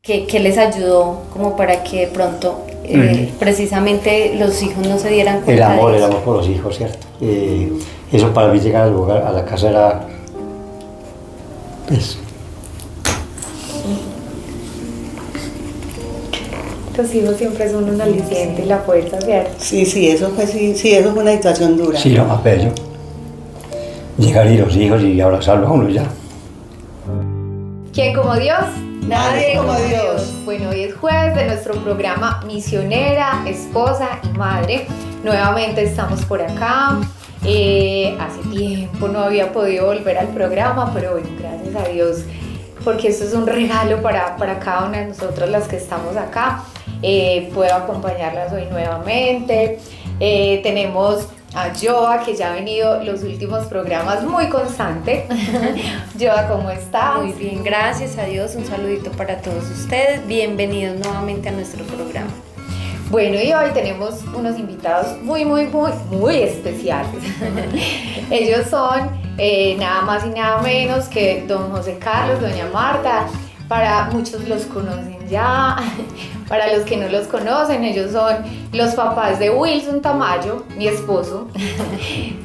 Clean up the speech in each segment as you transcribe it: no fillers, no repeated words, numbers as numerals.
¿Qué les ayudó como para que de pronto precisamente los hijos no se dieran cuenta de eso? El amor por los hijos, ¿cierto? Eso para mí llegar al lugar, a la casa era, pues... Los hijos siempre son un aliciente y la fuerza, ¿cierto? Sí, eso fue una situación dura. Sí, lo más bello. Llegar y los hijos y abrazarlos a uno ya. ¿Quién como Dios? Nadie como Dios. Bueno, hoy es jueves de nuestro programa Misionera, Esposa y Madre. Nuevamente estamos por acá. Hace tiempo no había podido volver al programa, pero bueno, gracias a Dios, porque esto es un regalo para cada una de nosotras las que estamos acá. Puedo acompañarlas hoy nuevamente. Tenemos a Joa, que ya ha venido los últimos programas muy constante. Joa, ¿cómo estás? Muy bien, gracias a Dios. Un saludito para todos ustedes. Bienvenidos nuevamente a nuestro programa. Bueno, y hoy tenemos unos invitados muy especiales. Ellos son nada más y nada menos que don José Carlos, doña Marta. Para muchos los conocen ya, para los que no los conocen, ellos son los papás de Wilson Tamayo, mi esposo.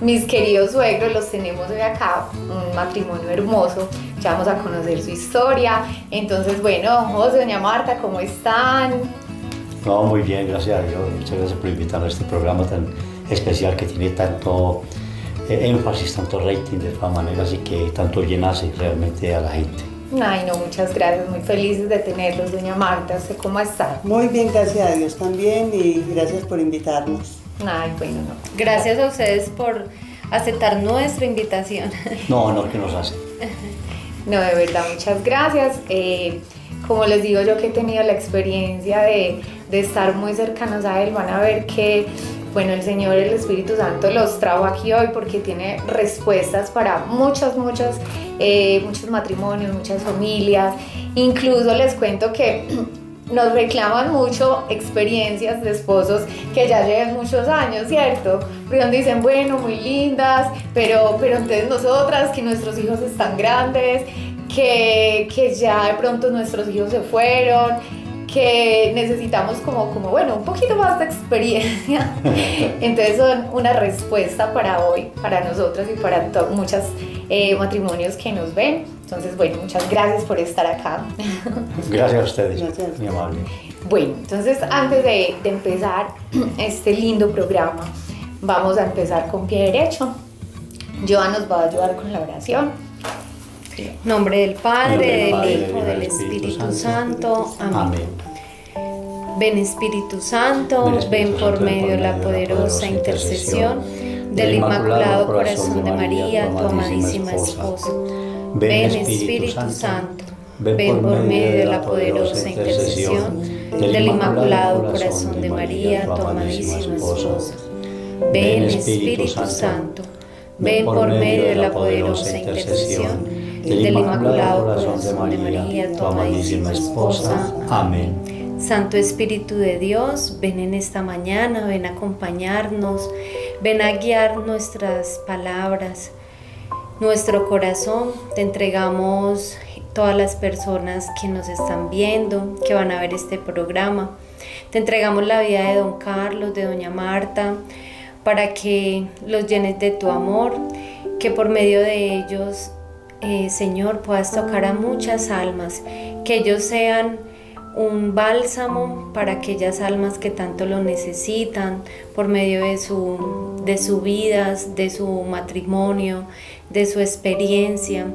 Mis queridos suegros, los tenemos hoy acá, un matrimonio hermoso, ya vamos a conocer su historia. Entonces, bueno, don José, doña Marta, ¿cómo están? No, muy bien, gracias a Dios. Muchas gracias por invitarnos a este programa tan especial que tiene tanto énfasis, tanto rating de todas maneras y que tanto llenace realmente a la gente. Ay, no, muchas gracias, muy felices de tenerlos, doña Marta. ¿Usted cómo está? Muy bien, gracias a Dios también y gracias por invitarnos. Ay, bueno, no. Gracias a ustedes por aceptar nuestra invitación. No, que nos hace. No, de verdad, muchas gracias. Como les digo yo que he tenido la experiencia de estar muy cercanos a él, van a ver que, bueno, el Señor, el Espíritu Santo los trajo aquí hoy porque tiene respuestas para muchos matrimonios, muchas familias. Incluso les cuento que nos reclaman mucho experiencias de esposos que ya llevan muchos años, ¿cierto? Porque donde dicen, bueno, muy lindas, pero entonces nosotras, que nuestros hijos están grandes, que ya de pronto nuestros hijos se fueron, que necesitamos como bueno, un poquito más de experiencia. Entonces son una respuesta para hoy, para nosotros y para muchos matrimonios que nos ven. Entonces, bueno, muchas gracias por estar acá. Gracias a ustedes, Gracias. muy amable. Bueno, entonces antes de empezar este lindo programa, vamos a empezar con pie derecho. Joa nos va a ayudar con la oración. En nombre del Padre, Padre, del Hijo, del Espíritu Santo. Amén. Ven Espíritu Santo, ven por medio de la poderosa intercesión del Inmaculado Corazón de María, tu amadísima esposa. Ven Espíritu Santo, ven por medio de la poderosa intercesión del Inmaculado Corazón de María, tu amadísima esposa. Ven Espíritu Santo, ven por medio de la poderosa intercesión del Inmaculado Corazón de María, tu amadísima esposa. Amén. Santo Espíritu de Dios, ven en esta mañana, ven a acompañarnos, ven a guiar nuestras palabras, nuestro corazón. Te entregamos todas las personas que nos están viendo, que van a ver este programa. Te entregamos la vida de don Carlos, de doña Marta, para que los llenes de tu amor, que por medio de ellos, Señor, puedas tocar a muchas almas, que ellos sean un bálsamo para aquellas almas que tanto lo necesitan, por medio de sus vidas, de su matrimonio, de su experiencia.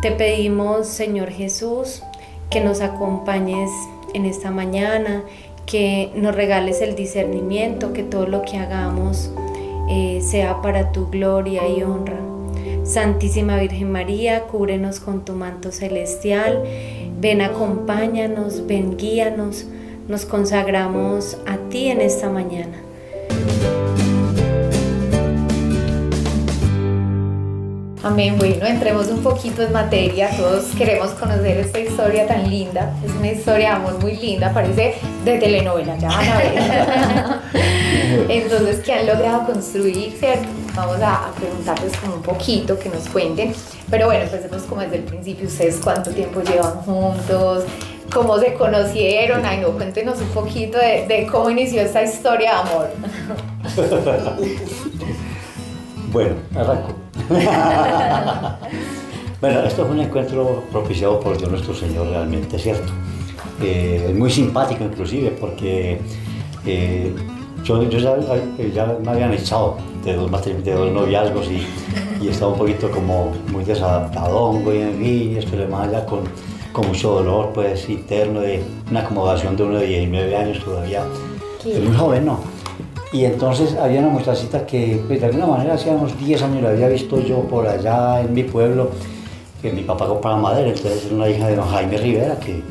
Te pedimos, Señor Jesús, que nos acompañes en esta mañana, que nos regales el discernimiento, que todo lo que hagamos sea para tu gloria y honra. Santísima Virgen María, cúbrenos con tu manto celestial. Ven, acompáñanos, ven, guíanos. Nos consagramos a ti en esta mañana. Amén. Bueno, entremos un poquito en materia. Todos queremos conocer esta historia tan linda. Es una historia de amor muy linda, parece de telenovela, ya van a ver. Entonces, ¿qué han logrado construir, cierto? Vamos a preguntarles como un poquito, que nos cuenten. Pero bueno, empecemos como desde el principio. ¿Ustedes cuánto tiempo llevan juntos? cómo se conocieron. Ay, no, cuéntenos un poquito de cómo inició esta historia de amor. Bueno, arranco. Bueno, esto fue un encuentro propiciado por Dios nuestro Señor realmente, ¿cierto? Muy simpático inclusive porque yo ya me habían echado de dos noviazgos y estaba un poquito como muy desadaptadongo y en fin, y esto le más ya con mucho dolor pues interno de una acomodación de uno de 19 años todavía, muy joven, ¿no? Y entonces había una muchachita que pues, de alguna manera hacía unos 10 años la había visto yo por allá en mi pueblo, que mi papá compraba madera, entonces era una hija de don Jaime Rivera, que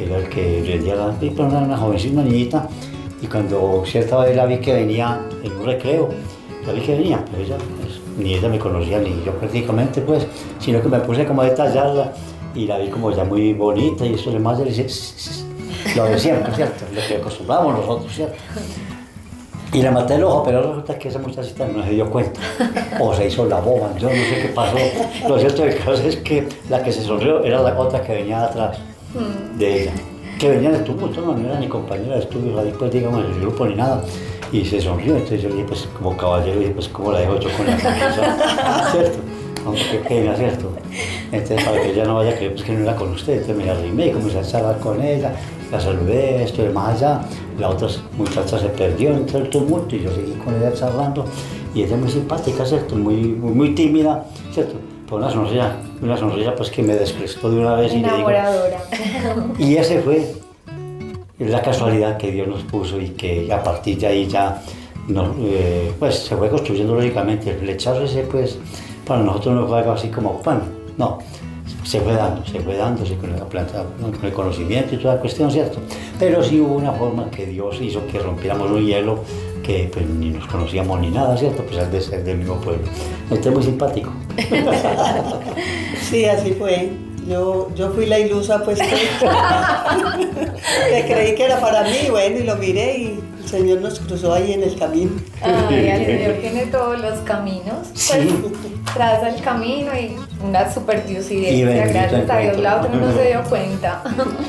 era el que vendía la pipa, era una jovencita, una niñita, y cuando cierta vez la vi que venía en un recreo, la vi que venía, pero ella, pues, ni ella me conocía, ni yo prácticamente, pues, sino que me puse como a detallarla, y la vi como ya muy bonita, y eso demás, le dice, lo de siempre, ¿cierto? Lo que acostumbramos nosotros, ¿cierto? Y le maté el ojo, pero resulta que esa muchachita no se dio cuenta, o se hizo la boba, yo no sé qué pasó. Lo cierto del caso es que la que se sonrió era la otra que venía atrás de ella, que venía de tumulto, no era ni compañera de estudios, ahí pues digamos en el grupo ni nada, y se sonrió, entonces yo dije pues como caballero, dije pues cómo la dejo yo con la cabeza, ¿cierto? Aunque qué pena, ¿cierto? Entonces para que ella no vaya a creer pues, que no era con usted, entonces me arrimé y comencé a charlar con ella, la saludé, esto y más allá, la otra muchacha se perdió entre el tumulto y yo seguí con ella charlando y ella muy simpática, ¿cierto? Muy tímida, ¿cierto? Por una sonrisa pues que me descrestó de una vez y le digo, y ese fue la casualidad que Dios nos puso y que a partir de ahí ya pues se fue construyendo lógicamente el flechazo ese pues para nosotros no fue algo así como pan, no, se fue dándose con el conocimiento y toda la cuestión, ¿cierto? Pero sí hubo una forma que Dios hizo que rompiéramos un hielo que pues, ni nos conocíamos ni nada, ¿cierto? A pesar de ser del mismo pueblo. Este es muy simpático. Sí, así fue. Yo fui la ilusa, pues, que creí que era para mí, bueno, y lo miré y el Señor nos cruzó ahí en el camino. Ay, el Señor tiene todos los caminos, pues, Sí. traza el camino y una super Y diosidencia, bendito gracias a Dios, la otra no se dio cuenta.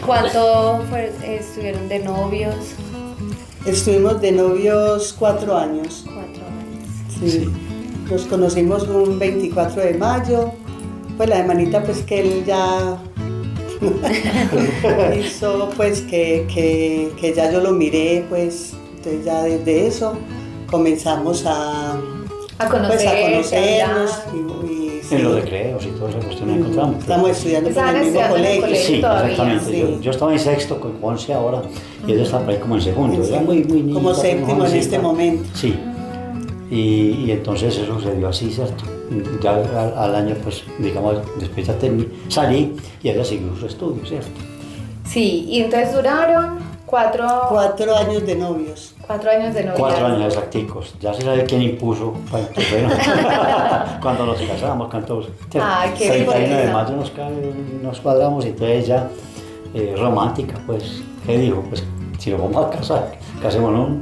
¿Cuánto estuvieron de novios? Estuvimos de novios 4 años. 4 años. Sí. Nos conocimos un 24 de mayo. Pues la semanita pues que él ya hizo pues que ya yo lo miré pues, entonces ya desde eso comenzamos a conocernos y En los recreos y toda esa cuestión nos encontramos. Estamos estudiando en Estaban el mismo estudiando en el colegio. Sí, todavía, exactamente. sí. Yo estaba en sexto con 11 ahora y ella estaba por ahí como en segundo. Era muy niña. Como séptimo en este momento. Sí. Y entonces eso se dio así, ¿cierto? Ya al año, pues, digamos, después ya salí y ella siguió sus estudios, ¿cierto? Sí, y entonces duraron 4 años de novios. 4 años de novia. 4 años exacticos. Ya se sabe quién impuso. Bueno, pues, bueno, cuando nos casamos, ¿cierto? Ay, qué 31 de bonito. mayo nos cuadramos y entonces ya romántica, pues, ¿qué dijo? Pues, si nos vamos a casar, casémonos.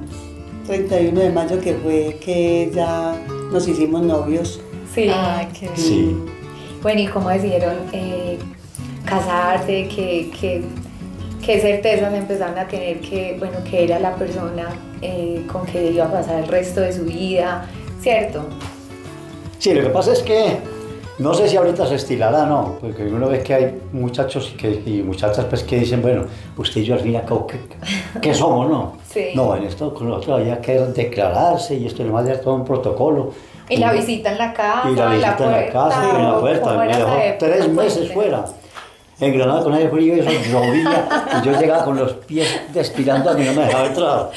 31 de mayo que fue que ya nos hicimos novios. Sí. Ay, qué bien. Sí. Bueno, ¿y cómo decidieron casarse? ¿Qué certezas empezaron a tener que era la persona con que iba a pasar el resto de su vida, ¿cierto? Sí, lo que pasa es que no sé si ahorita se estilará, ¿no? Porque uno ve que hay muchachos y muchachas pues, que dicen, bueno, usted y yo al fin y al cabo, ¿qué somos, no? Sí. No, en esto con nosotros había que declararse y esto además era todo un protocolo. Y la visita en la casa, Y la visita en la casa, en la puerta. ¿cómo Me era dejó esa época? 3 meses Cuénteme. fuera. En Granada con aire frío y eso llovía y yo llegaba con los pies despirando a mí, no me dejaba entrar.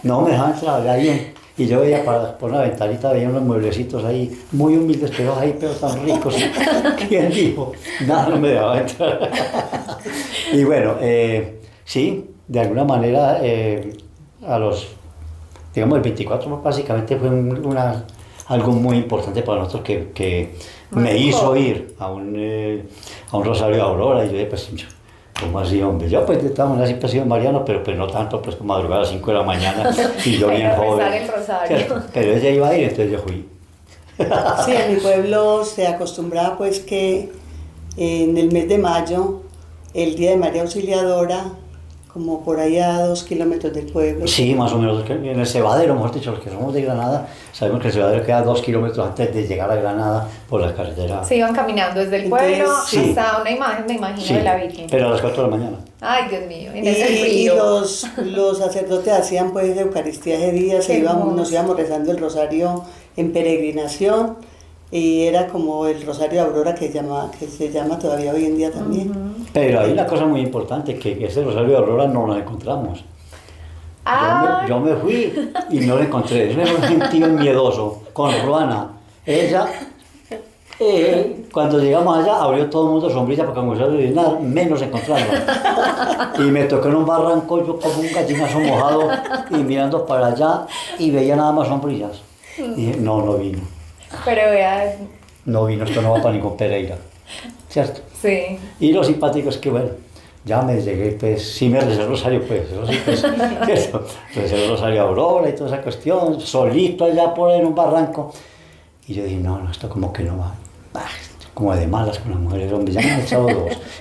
No me dejaba entrar, ahí y yo veía por una ventanita, veía unos mueblecitos ahí, muy humildes, pero tan ricos. ¿Quién dijo? Nada, no me dejaba entrar. Y bueno, sí, de alguna manera, a los, digamos, el 24 básicamente fue algo muy importante para nosotros que me hizo ir a un rosario de Aurora y yo dije, pues, ¿cómo así, hombre? Yo pues de todas maneras siempre he sido mariano, pero pues no tanto, pues como madrugar a las 5 de la mañana y yo bien Para joven. rezar el rosario. ¿Cierto? Pero ella iba a ir, entonces yo fui. Sí, en mi pueblo se acostumbraba pues que en el mes de mayo el día de María Auxiliadora, como por ahí a 2 kilómetros del pueblo. Sí, más o menos, en el Cebadero, mejor dicho, los que somos de Granada, sabemos que el Cebadero queda 2 kilómetros antes de llegar a Granada por la carretera. Se iban caminando desde el pueblo sí. hasta una imagen, me imagino, Sí, de la Virgen. pero a las 4 de la mañana. Ay, Dios mío, en Y ese frío. los sacerdotes hacían pues Eucaristía ese día, nos íbamos rezando el rosario en peregrinación, y era como el rosario de Aurora que se llama todavía hoy en día también. Pero hay una cosa muy importante, que ese rosario de Aurora no lo encontramos. Yo me fui y no lo encontré. Es un gentío miedoso, con Ruana. Ella, cuando llegamos allá, abrió todo el mundo sombrilla porque como se de nada, menos encontrarla. Y me tocó en un barranco, yo como un gallinazo mojado y mirando para allá y veía nada más sombrillas. Y dije, no vino. Pero vea, No vino, esto no va para ningún Pereira. ¿Cierto? sí. Y lo simpático es que, bueno, ya me llegué, pues, sí me recé el rosario, pues, eso sí, pues, eso, recé el rosario a Aurora y toda esa cuestión, solito allá por ahí en un barranco. Y yo dije, no, esto como que no va, como de malas con las mujeres, hombre, ya me han echado 2.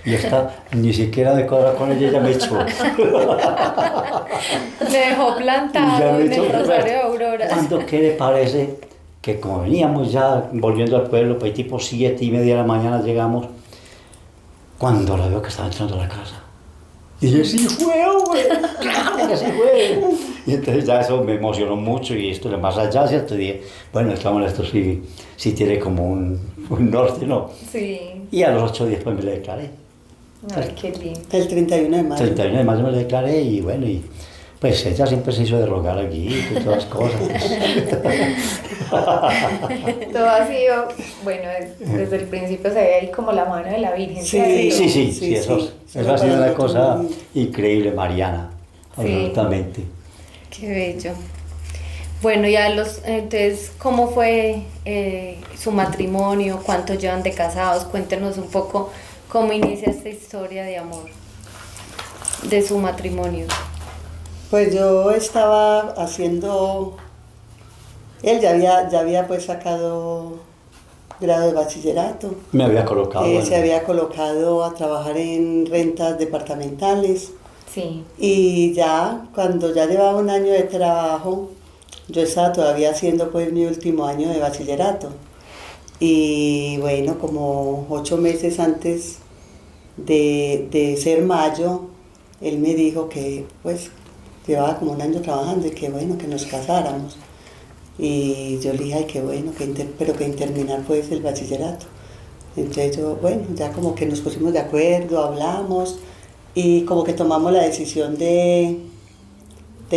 Y esta, ni siquiera de cuadrar con ella, ya me echó. Me dejó plantado en el rosario de Aurora. ¿Qué le parece que como veníamos ya volviendo al pueblo, pues tipo 7:30 de la mañana llegamos, cuando la veo que estaba entrando a la casa? Y yo, sí fue, hombre, claro que sí fue. Y entonces ya eso me emocionó mucho y esto de más allá, ¿cierto? Y dije, bueno, esto sí tiene como un norte, ¿no? Sí. Y a los 8 días pues me le declaré. Ay, qué lindo. El 31 de mayo. 31 de mayo me le declaré y bueno, y pues ella siempre se hizo de rogar aquí y todas las cosas. Todo ha sido, bueno, desde el principio se ve ahí como la mano de la Virgen. Sí, ¿cierto? eso ha sido una cosa increíble, Mariana, absolutamente. Qué bello. Bueno, entonces, ¿cómo fue su matrimonio? ¿Cuánto llevan de casados? Cuéntenos un poco cómo inicia esta historia de amor de su matrimonio. Pues yo estaba haciendo, él ya había pues sacado grado de bachillerato. Me había colocado. Se había colocado a trabajar en rentas departamentales. Sí. Y ya, cuando ya llevaba un año de trabajo, yo estaba todavía haciendo pues mi último año de bachillerato. Y bueno, como 8 meses antes de ser mayo, él me dijo que pues llevaba como un año trabajando y que bueno, que nos casáramos. Y yo le dije, ay, qué bueno, pero que terminar pues el bachillerato. Entonces yo, bueno, ya como que nos pusimos de acuerdo, hablamos y como que tomamos la decisión de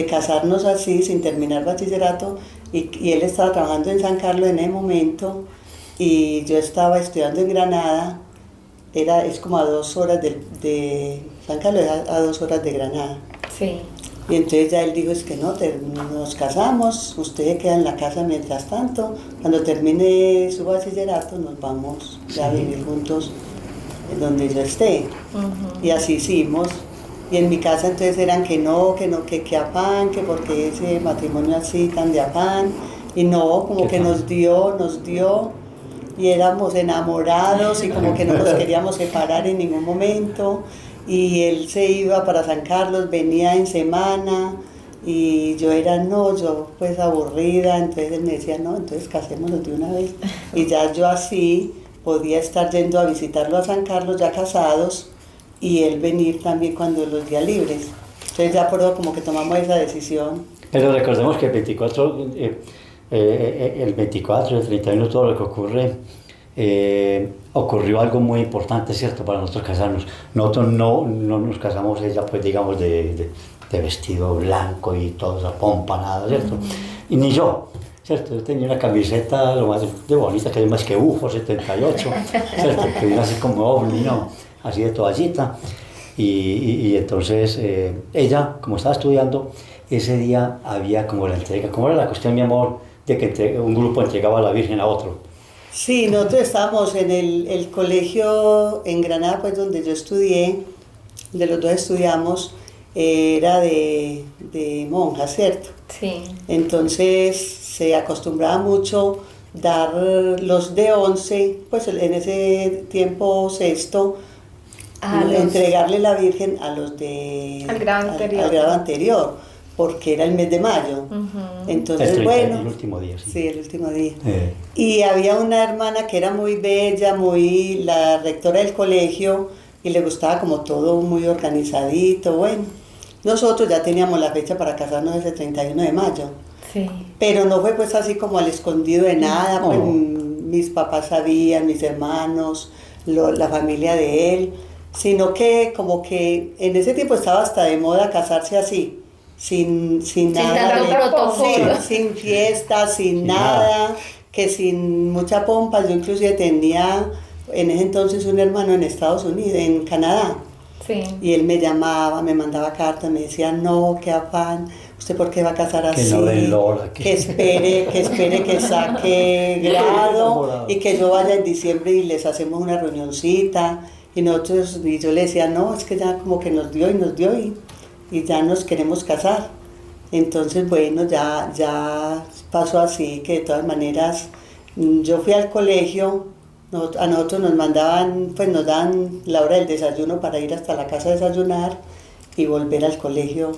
casarnos así, sin terminar bachillerato. Y él estaba trabajando en San Carlos en ese momento y yo estaba estudiando en Granada. Es como a 2 horas de San Carlos, a 2 horas de Granada. Sí. Y entonces ya él dijo, es que no, nos casamos, usted queda en la casa mientras tanto, cuando termine su bachillerato nos vamos ya a vivir juntos en donde yo esté. Uh-huh. Y así hicimos. Y en mi casa entonces eran que afán, que porque ese matrimonio así tan de afán. Y no, como que nos dio, y éramos enamorados y como que no nos queríamos separar en ningún momento. Y él se iba para San Carlos, venía en semana y yo pues aburrida, entonces él me decía, no, entonces casémonos de una vez. Y ya yo así podía estar yendo a visitarlo a San Carlos ya casados y él venir también cuando los días libres. Entonces ya por eso como que tomamos esa decisión. Pero recordemos que el 24 y el 31, todo lo que ocurre, ocurrió algo muy importante, ¿cierto?, para nosotros casarnos. Nosotros no nos casamos, ella pues digamos de vestido blanco y toda esa pompa, nada, ¿cierto? Y ni yo, ¿cierto? Yo tenía una camiseta lo más de bonita que hay más que UFO 78, ¿cierto? Que viene así como ovni, ¿no? Así de toallita. Y entonces ella, como estaba estudiando, ese día había como la entrega, ¿cómo era la cuestión, mi amor, de que un grupo entregaba a la Virgen a otro? Sí, nosotros estábamos en el colegio en Granada, pues donde yo estudié, de los dos estudiamos, era de monjas, ¿cierto? Sí. Entonces se acostumbraba mucho dar los de 11, pues en ese tiempo sexto, entregarle la Virgen a los de al grado anterior. Al grado anterior, porque era el mes de mayo. Entonces, el bueno, último día, sí. Sí, el último día. Y había una hermana que era muy bella, la rectora del colegio, y le gustaba como todo muy organizadito. Bueno, nosotros ya teníamos la fecha para casarnos ese 31 de mayo. Sí. Pero no fue pues así como al escondido de nada, pues mis papás sabían, mis hermanos, la familia de él, sino que como que en ese tiempo estaba hasta de moda casarse así, sin nada, sin fiestas, sin nada, que sin mucha pompa. Yo inclusive tenía en ese entonces un hermano en Estados Unidos, en Canadá, y él me llamaba, me mandaba cartas, me decía, no, qué afán, ¿usted por qué va a casar así? Que no den lora, que espere que saque grado y que yo vaya en diciembre y les hacemos una reunioncita. Y yo le decía, no, es que ya como que nos dio y ya nos queremos casar. Entonces, bueno, ya pasó así, que de todas maneras, yo fui al colegio. A nosotros nos mandaban, pues nos dan la hora del desayuno para ir hasta la casa a desayunar y volver al colegio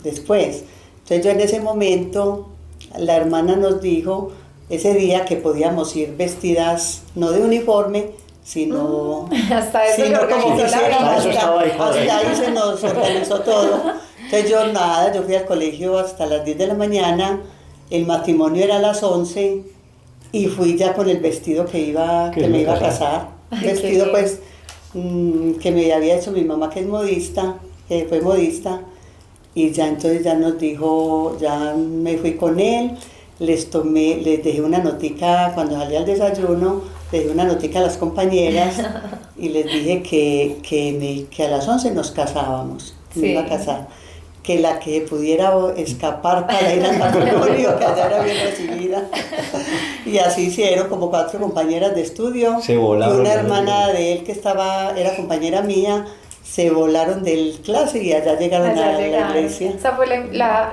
después. Entonces yo en ese momento, la hermana nos dijo ese día que podíamos ir vestidas, no de uniforme, sino hasta eso como hasta ahí se nos organizó todo. Entonces yo fui al colegio hasta las 10 de la mañana, el matrimonio era a las 11, y fui ya con el vestido que me iba a casar. Un vestido pues que me había hecho mi mamá, que es modista, que fue modista. Y ya entonces ya nos dijo, ya me fui con él, les dejé una notica cuando salí al desayuno, les dejé una notica a las compañeras y les dije que a las 11 nos casábamos, que me iba a casar. Que la que pudiera escapar para ir al matrimonio, que allá era bien recibida. Y así hicieron, como 4 compañeras de estudio. Se volaron. Y una hermana de él que era compañera mía, se volaron del clase y allá llegaron a la iglesia. Esa fue la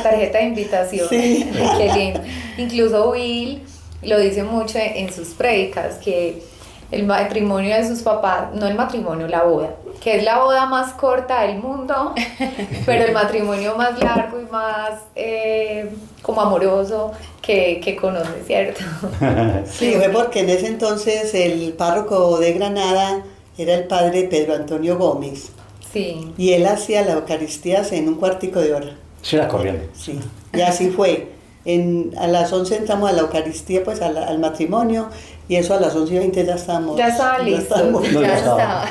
tarjeta de invitación. Sí. Qué lindo. Incluso Will lo dice mucho en sus prédicas, que el matrimonio de sus papás, no el matrimonio, la boda, que es la boda más corta del mundo, pero el matrimonio más largo y más como amoroso que conoce, ¿cierto? Sí, fue porque en ese entonces el párroco de Granada era el padre Pedro Antonio Gómez. Sí. Y él hacía la Eucaristía en un cuartico de hora. Sí, la corriente. Sí, y así fue. A las 11 entramos a la Eucaristía, pues al matrimonio, y eso a las 11:20 ya estábamos. Ya estaba listo. Ya estaba.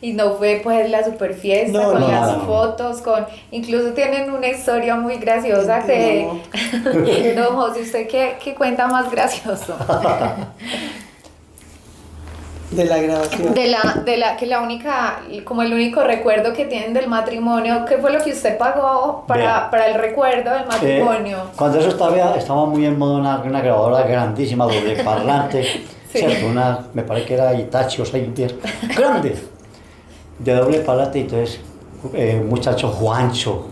Y no fue pues la super fiesta con las fotos, incluso tienen una historia muy graciosa que no, José, ¿usted qué cuenta más gracioso? De la grabación. Que la única, como el único recuerdo que tienen del matrimonio, ¿qué fue lo que usted pagó para el recuerdo del matrimonio? Cuando eso estaba muy en moda una grabadora grandísima, doble parlante, sí. ¿Cierto? Me parece que era Hitachi o Saint-Pierre, grande, de doble parlante. Entonces muchacho Juancho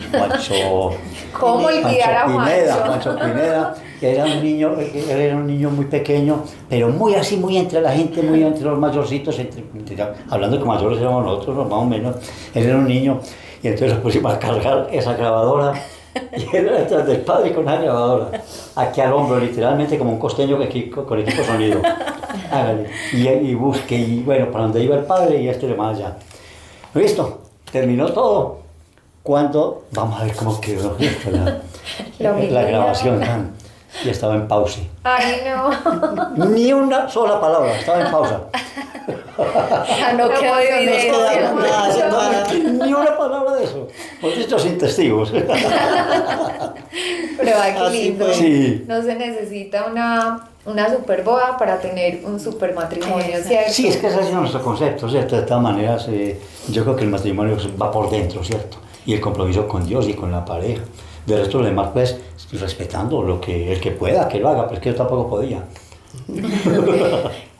¿Cómo olvidar a Juancho Pineda, que era él era un niño muy pequeño, pero muy entre la gente, muy entre los mayorcitos, hablando que mayores éramos nosotros, más o menos. Él era un niño, y entonces nos pusimos a cargar esa grabadora, y él era detrás del padre con la grabadora, aquí al hombro, literalmente como un costeño con equipo sonido. Hágale, y busque, y bueno, para donde iba el padre, y le más allá. ¿Listo? Terminó todo. Cuando, vamos a ver cómo quedó la grabación, y estaba en pausa. Ay, no. Ni una sola palabra, estaba en pausa. No quedó Ni una palabra de eso. Pues esto sin testigos. Pero qué lindo. Sí. No se necesita una super boda para tener un super matrimonio, ¿cierto? Sí, es que ese es nuestro concepto, ¿cierto? De todas maneras, yo creo que el matrimonio va por dentro, ¿cierto? Y el compromiso con Dios y con la pareja. De resto, lo demás, pues, respetando el que pueda, que lo haga, pero es que yo tampoco podía.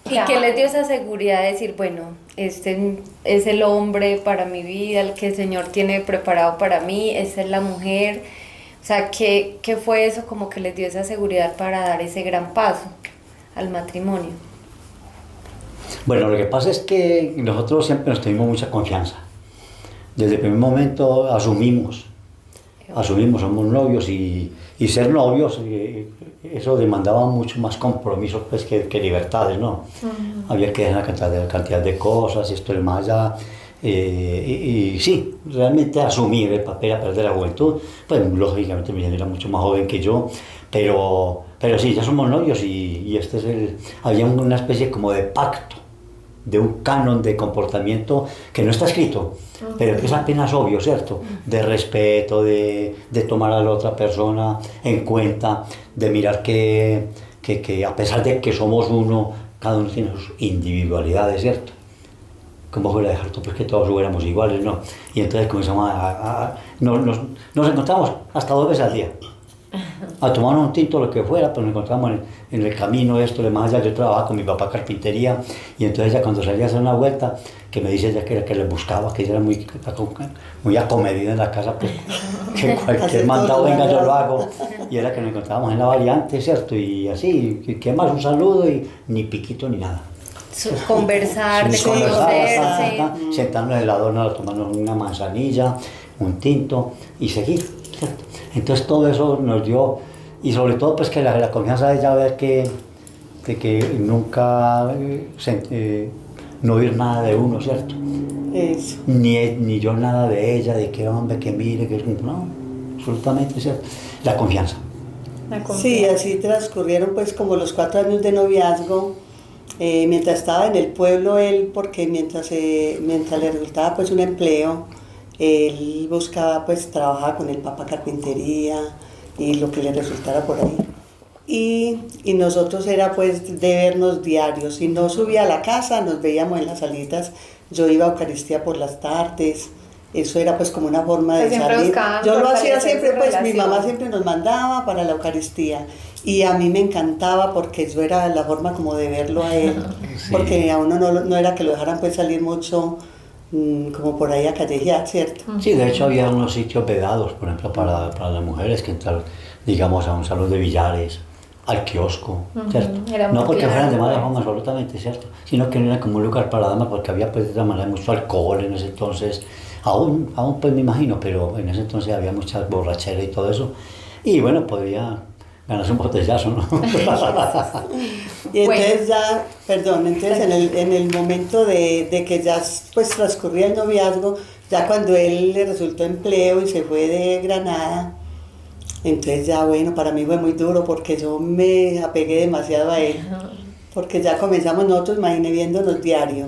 ¿Y qué les dio esa seguridad de decir, bueno, este es el hombre para mi vida, el que el Señor tiene preparado para mí, esta es la mujer? O sea, ¿qué fue eso como que les dio esa seguridad para dar ese gran paso al matrimonio? Bueno, lo que pasa es que nosotros siempre nos tuvimos mucha confianza. Desde el primer momento asumimos, somos novios y ser novios, eso demandaba mucho más compromiso pues, que libertades, ¿no? Había que dejar una cantidad de cosas, esto y más allá. Y sí, realmente asumir el papel a perder la juventud, pues lógicamente mi era mucho más joven que yo, pero sí, ya somos novios y este es había una especie como de pacto, de un canon de comportamiento que no está escrito, pero que es apenas obvio, ¿cierto? De respeto, de tomar a la otra persona en cuenta, de mirar que a pesar de que somos uno, cada uno tiene sus individualidades, ¿cierto? ¿Cómo fuera dejar tú? Pues que todos fuéramos iguales, ¿no? Y entonces comenzamos nos encontramos hasta 2 veces al día, a tomar un tinto, lo que fuera, pero nos encontramos en el camino, esto, de más allá. Yo trabajaba con mi papá carpintería, y entonces ya cuando salía a hacer una vuelta, que me dice ella que le buscaba, que ella era muy acomedida en la casa, pues que cualquier mandado venga yo lo hago, y era que nos encontrábamos en la variante, ¿cierto? Y así, ¿qué más? Un saludo y ni piquito ni nada. Conversar, de conocerse. Sentarnos en la dona a tomarnos una manzanilla, un tinto y seguir, ¿cierto? Entonces todo eso nos dio, y sobre todo pues que la confianza de ella ver que nunca no oír nada de uno, ¿cierto? Eso. Ni yo nada de ella, de que hombre, que mire, que no, absolutamente, ¿cierto? La confianza. Sí, así transcurrieron pues como los 4 años de noviazgo. Mientras estaba en el pueblo él, porque mientras le resultaba pues un empleo, él buscaba pues trabajaba con el papá carpintería y lo que le resultara por ahí. Y nosotros era pues de vernos diarios. Si no subía a la casa, nos veíamos en las salitas. Yo iba a Eucaristía por las tardes. Eso era pues como una forma de salir. Yo lo hacía siempre, pues mi mamá siempre nos mandaba para la Eucaristía. Y a mí me encantaba porque eso era la forma como de verlo a él. Sí. Porque a uno no era que lo dejaran pues salir mucho como por ahí a callejear, ¿cierto? Sí, de hecho había unos sitios vedados, por ejemplo, para las mujeres que entrar, digamos, a un salón de billares, al kiosco, ¿cierto? No porque fueran de mala fama absolutamente, ¿cierto? Sino que no era como un lugar para damas porque había pues de esa manera mucho alcohol en ese entonces, aún pues me imagino, pero en ese entonces había mucha borrachera y todo eso. Y bueno, podría ganarse un botellazo, ¿no? Y entonces ya, perdón, entonces en el momento de que ya pues transcurría el noviazgo, ya cuando él le resultó empleo y se fue de Granada, entonces ya bueno, para mí fue muy duro porque yo me apegué demasiado a él, porque ya comenzamos nosotros, imagínate, viéndonos diario.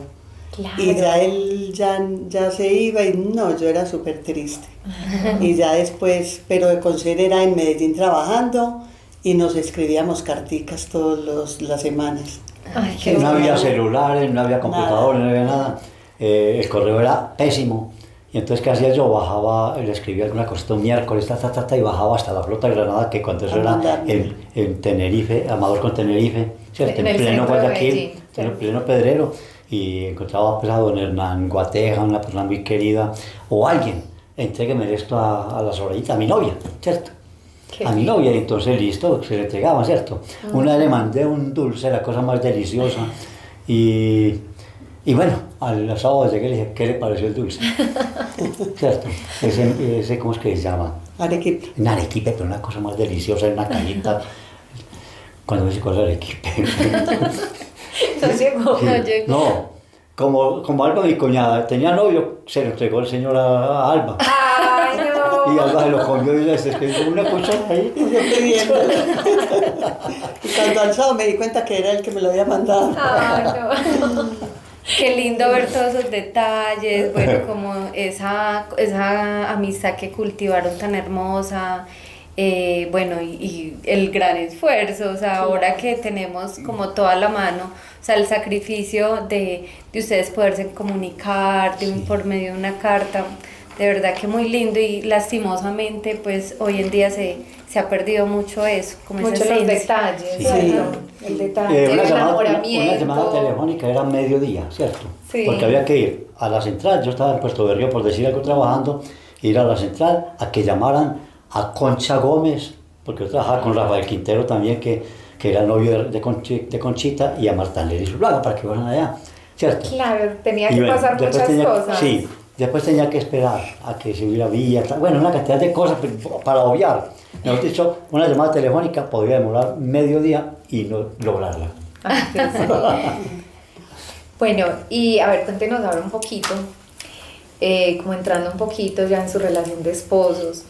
Claro. Y ya él ya se iba y no, yo era súper triste. Y ya después, pero con ser era en Medellín trabajando, y nos escribíamos carticas todas las semanas. Ay, no había celulares, no había computadores, no había nada. El correo era pésimo. Y entonces, ¿qué hacía yo? Bajaba, le escribía alguna cosita un miércoles, y bajaba hasta la Flota de Granada, que cuando eso era en Tenerife, Amador con Tenerife, ¿cierto? En pleno Guayaquil, en pleno Pedrero. Y encontraba pues, a don Hernán Guateja, una persona muy querida, o alguien, entrégueme esto a la Sorayita, a mi novia, ¿cierto? A mi novia, y entonces listo, se le entregaba, ¿cierto? Una vez le mandé un dulce, la cosa más deliciosa, y bueno, al sábado llegué y le dije, ¿qué le pareció el dulce? ¿Cierto? Ese, ¿cómo es que se llama? Arequipe. Un arequipe, pero una cosa más deliciosa, en una cajita. Cuando me dice cosa de arequipe. No llegó. No, como Alba, mi cuñada, tenía novio, se lo entregó el señor a Alba. ¡Ay, no! Y Alba se lo comió y le escribió una cuchara ahí. Y yo pidiendo. Y cuando al sábado me di cuenta que era el que me lo había mandado. ¡Ay, no! Qué lindo ver todos esos detalles, bueno, como esa amistad que cultivaron tan hermosa. Bueno, y el gran esfuerzo, o sea, ahora que tenemos como toda la mano, o sea, el sacrificio de ustedes poderse comunicar por medio de una carta, de verdad que muy lindo, y lastimosamente pues hoy en día se ha perdido mucho eso, como mucho esa los esencia. detalles, sí. ¿cierto? El detalle, el enamoramiento. Una llamada telefónica era mediodía, ¿cierto? Sí. Porque había que ir a la central, yo estaba en Puerto Berrío, por decir algo, trabajando, ir a la central a que llamaran a Concha Gómez, porque yo trabajaba con Rafael Quintero también, que era novio de Conchita, y a Marta Lery Zuluaga, para que fueran allá. ¿cierto? Claro, tenía Y que bueno, pasar después muchas tenía, cosas. sí, después tenía que esperar a que se hubiera vía, bueno, una cantidad de cosas para obviar. Mejor dicho, una llamada telefónica podría demorar medio día y no lograrla. Ah, sí, sí. Bueno, y a ver, cuéntenos ahora un poquito, como entrando un poquito ya en su relación de esposos,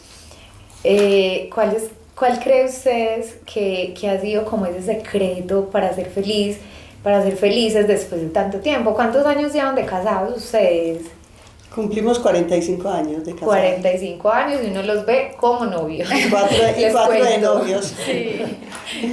¿cuál cree ustedes que ha sido como ese secreto para ser feliz, para ser felices después de tanto tiempo? ¿Cuántos años llevan de casados ustedes? Cumplimos 45 años de casados. 45 años y uno los ve como novios. Cuatro Les de cuento. novios. Sí.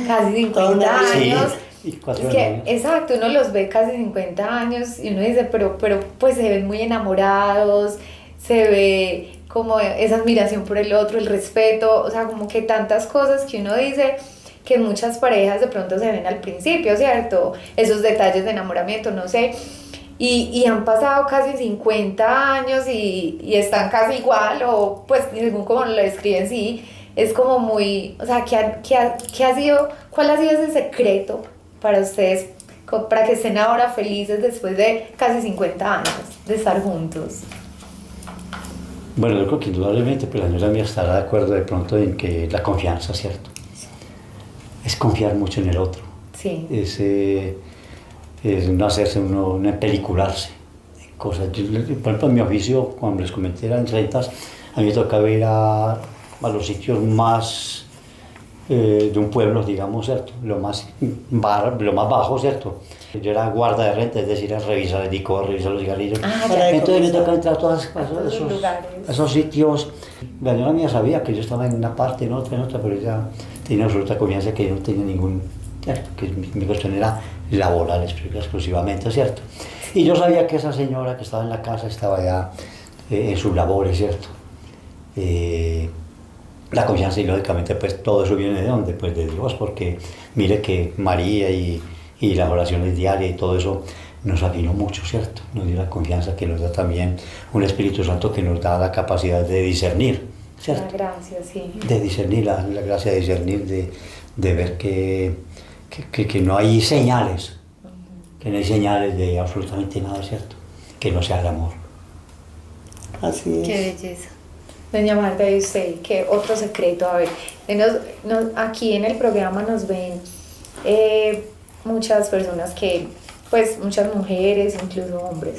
Casi Toda 50 una vida. años. Sí, y 4 Es que, años. exacto, uno los ve casi 50 años y uno dice, pero pues se ven muy enamorados, se ve como esa admiración por el otro, el respeto, o sea, como que tantas cosas que uno dice que en muchas parejas de pronto se ven al principio, ¿cierto? Esos detalles de enamoramiento, no sé. Y han pasado casi 50 años y están casi igual, o pues según como lo describen, sí, es como muy, o sea, ¿cuál ha sido ese secreto para ustedes, para que estén ahora felices después de casi 50 años de estar juntos? Bueno, yo creo que indudablemente pues, la señora mía estará de acuerdo de pronto en que la confianza, ¿cierto? Es confiar mucho en el otro. Sí. Es no hacerse uno, no empelicularse. Cosas. Yo, por ejemplo, en mi oficio, cuando les comenté, eran rentas, a mí me tocaba ir a los sitios más de un pueblo, digamos, ¿cierto? Lo más bajo, ¿cierto? Yo era guarda de renta, es decir, revisar el licor, revisar los cigarrillos. Ah, ya. Entonces me tocaba entrar a todos esos lugares. esos sitios. La señora mía sabía que yo estaba en una parte, en otra, pero ella tenía absoluta confianza que yo no tenía ningún, ¿cierto? Que mi cuestión era laboral exclusivamente, ¿cierto? Y yo sabía que esa señora que estaba en la casa estaba ya en sus labores, ¿cierto? La confianza y lógicamente pues todo eso viene de dónde, pues de Dios, porque mire que María y las oraciones diarias y todo eso nos afinó mucho, ¿cierto? Nos dio la confianza que nos da también un Espíritu Santo que nos da la capacidad de discernir, ¿cierto? La gracia, sí. De discernir, la gracia de discernir, de ver que no hay señales, que no hay señales de absolutamente nada, ¿cierto? Que no sea el amor. Así es. Qué belleza. Doña Marta, ¿y usted qué otro secreto? A ver, aquí en el programa nos ven muchas personas pues muchas mujeres, incluso hombres,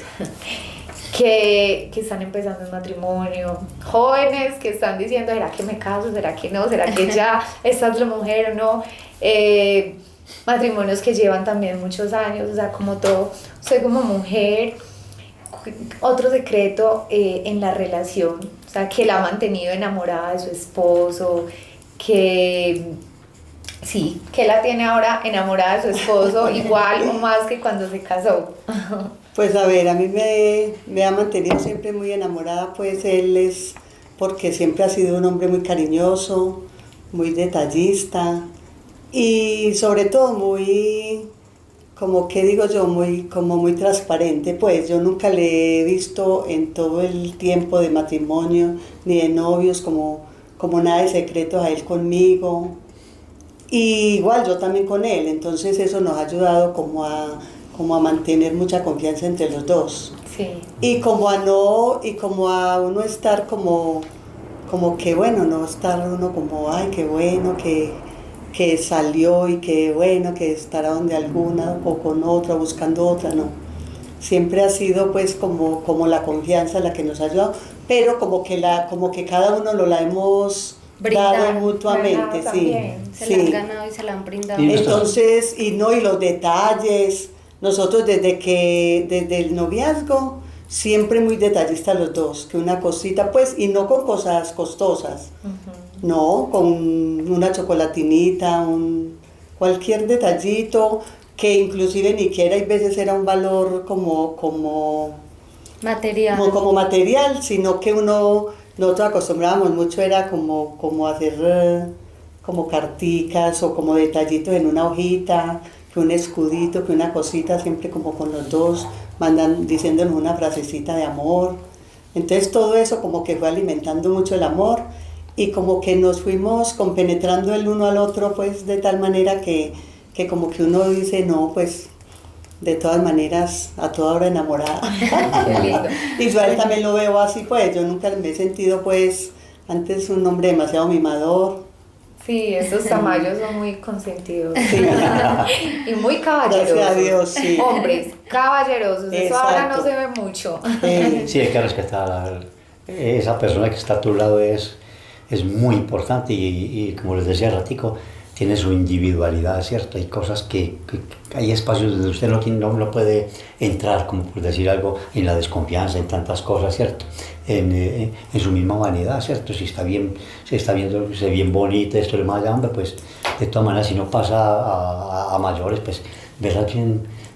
que están empezando un matrimonio, jóvenes que están diciendo, ¿será que me caso? ¿Será que no? ¿Será que ya esta es la mujer o no? Matrimonios que llevan también muchos años, o sea, como todo, usted como mujer, otro secreto en la relación, o sea, que la ha mantenido enamorada de su esposo, que la tiene ahora enamorada de su esposo igual o más que cuando se casó. Pues a ver, a mí me ha mantenido siempre muy enamorada, pues él es porque siempre ha sido un hombre muy cariñoso, muy detallista y sobre todo muy, como que digo yo, muy transparente, pues yo nunca le he visto en todo el tiempo de matrimonio ni de novios como nada de secretos a él conmigo. Y igual yo también con él, entonces eso nos ha ayudado como a mantener mucha confianza entre los dos. Sí. Y como a uno estar como que bueno, no estar uno como, ay, qué bueno que salió y qué bueno que estará donde alguna o con otra, buscando otra, no. Siempre ha sido pues como la confianza la que nos ha ayudado, pero como que cada uno la hemos dado mutuamente, sí. Se la han ganado y se la han brindado. Entonces, y los detalles, nosotros desde el noviazgo, siempre muy detallistas los dos, que una cosita, pues, y no con cosas costosas, no, con una chocolatinita, cualquier detallito, que inclusive ni siquiera hay veces era un valor como material. Como material, sino que nosotros acostumbrábamos mucho, era como hacer como carticas o como detallitos en una hojita, que un escudito, que una cosita, siempre como con los dos, diciéndonos una frasecita de amor. Entonces todo eso como que fue alimentando mucho el amor y como que nos fuimos compenetrando el uno al otro, pues de tal manera que como que uno dice, no, pues de todas maneras, a toda hora enamorada. Qué lindo. Y yo a él también lo veo así, pues, yo nunca me he sentido, pues, antes un hombre demasiado mimador. Sí, estos tamayos son muy consentidos. Sí. Y muy caballerosos. Gracias a Dios, sí. Hombres, caballerosos. Eso ahora no Exacto. se ve mucho. Sí, hay que respetar esa persona que está a tu lado, es muy importante y como les decía ratico, tiene su individualidad, ¿cierto? Hay cosas hay espacios donde usted no puede entrar, como por decir algo, en la desconfianza, en tantas cosas, ¿cierto? En su misma vanidad, ¿cierto? Si está viéndose bien bonita, esto le más allá, hombre, pues de todas maneras, si no pasa a mayores, pues verla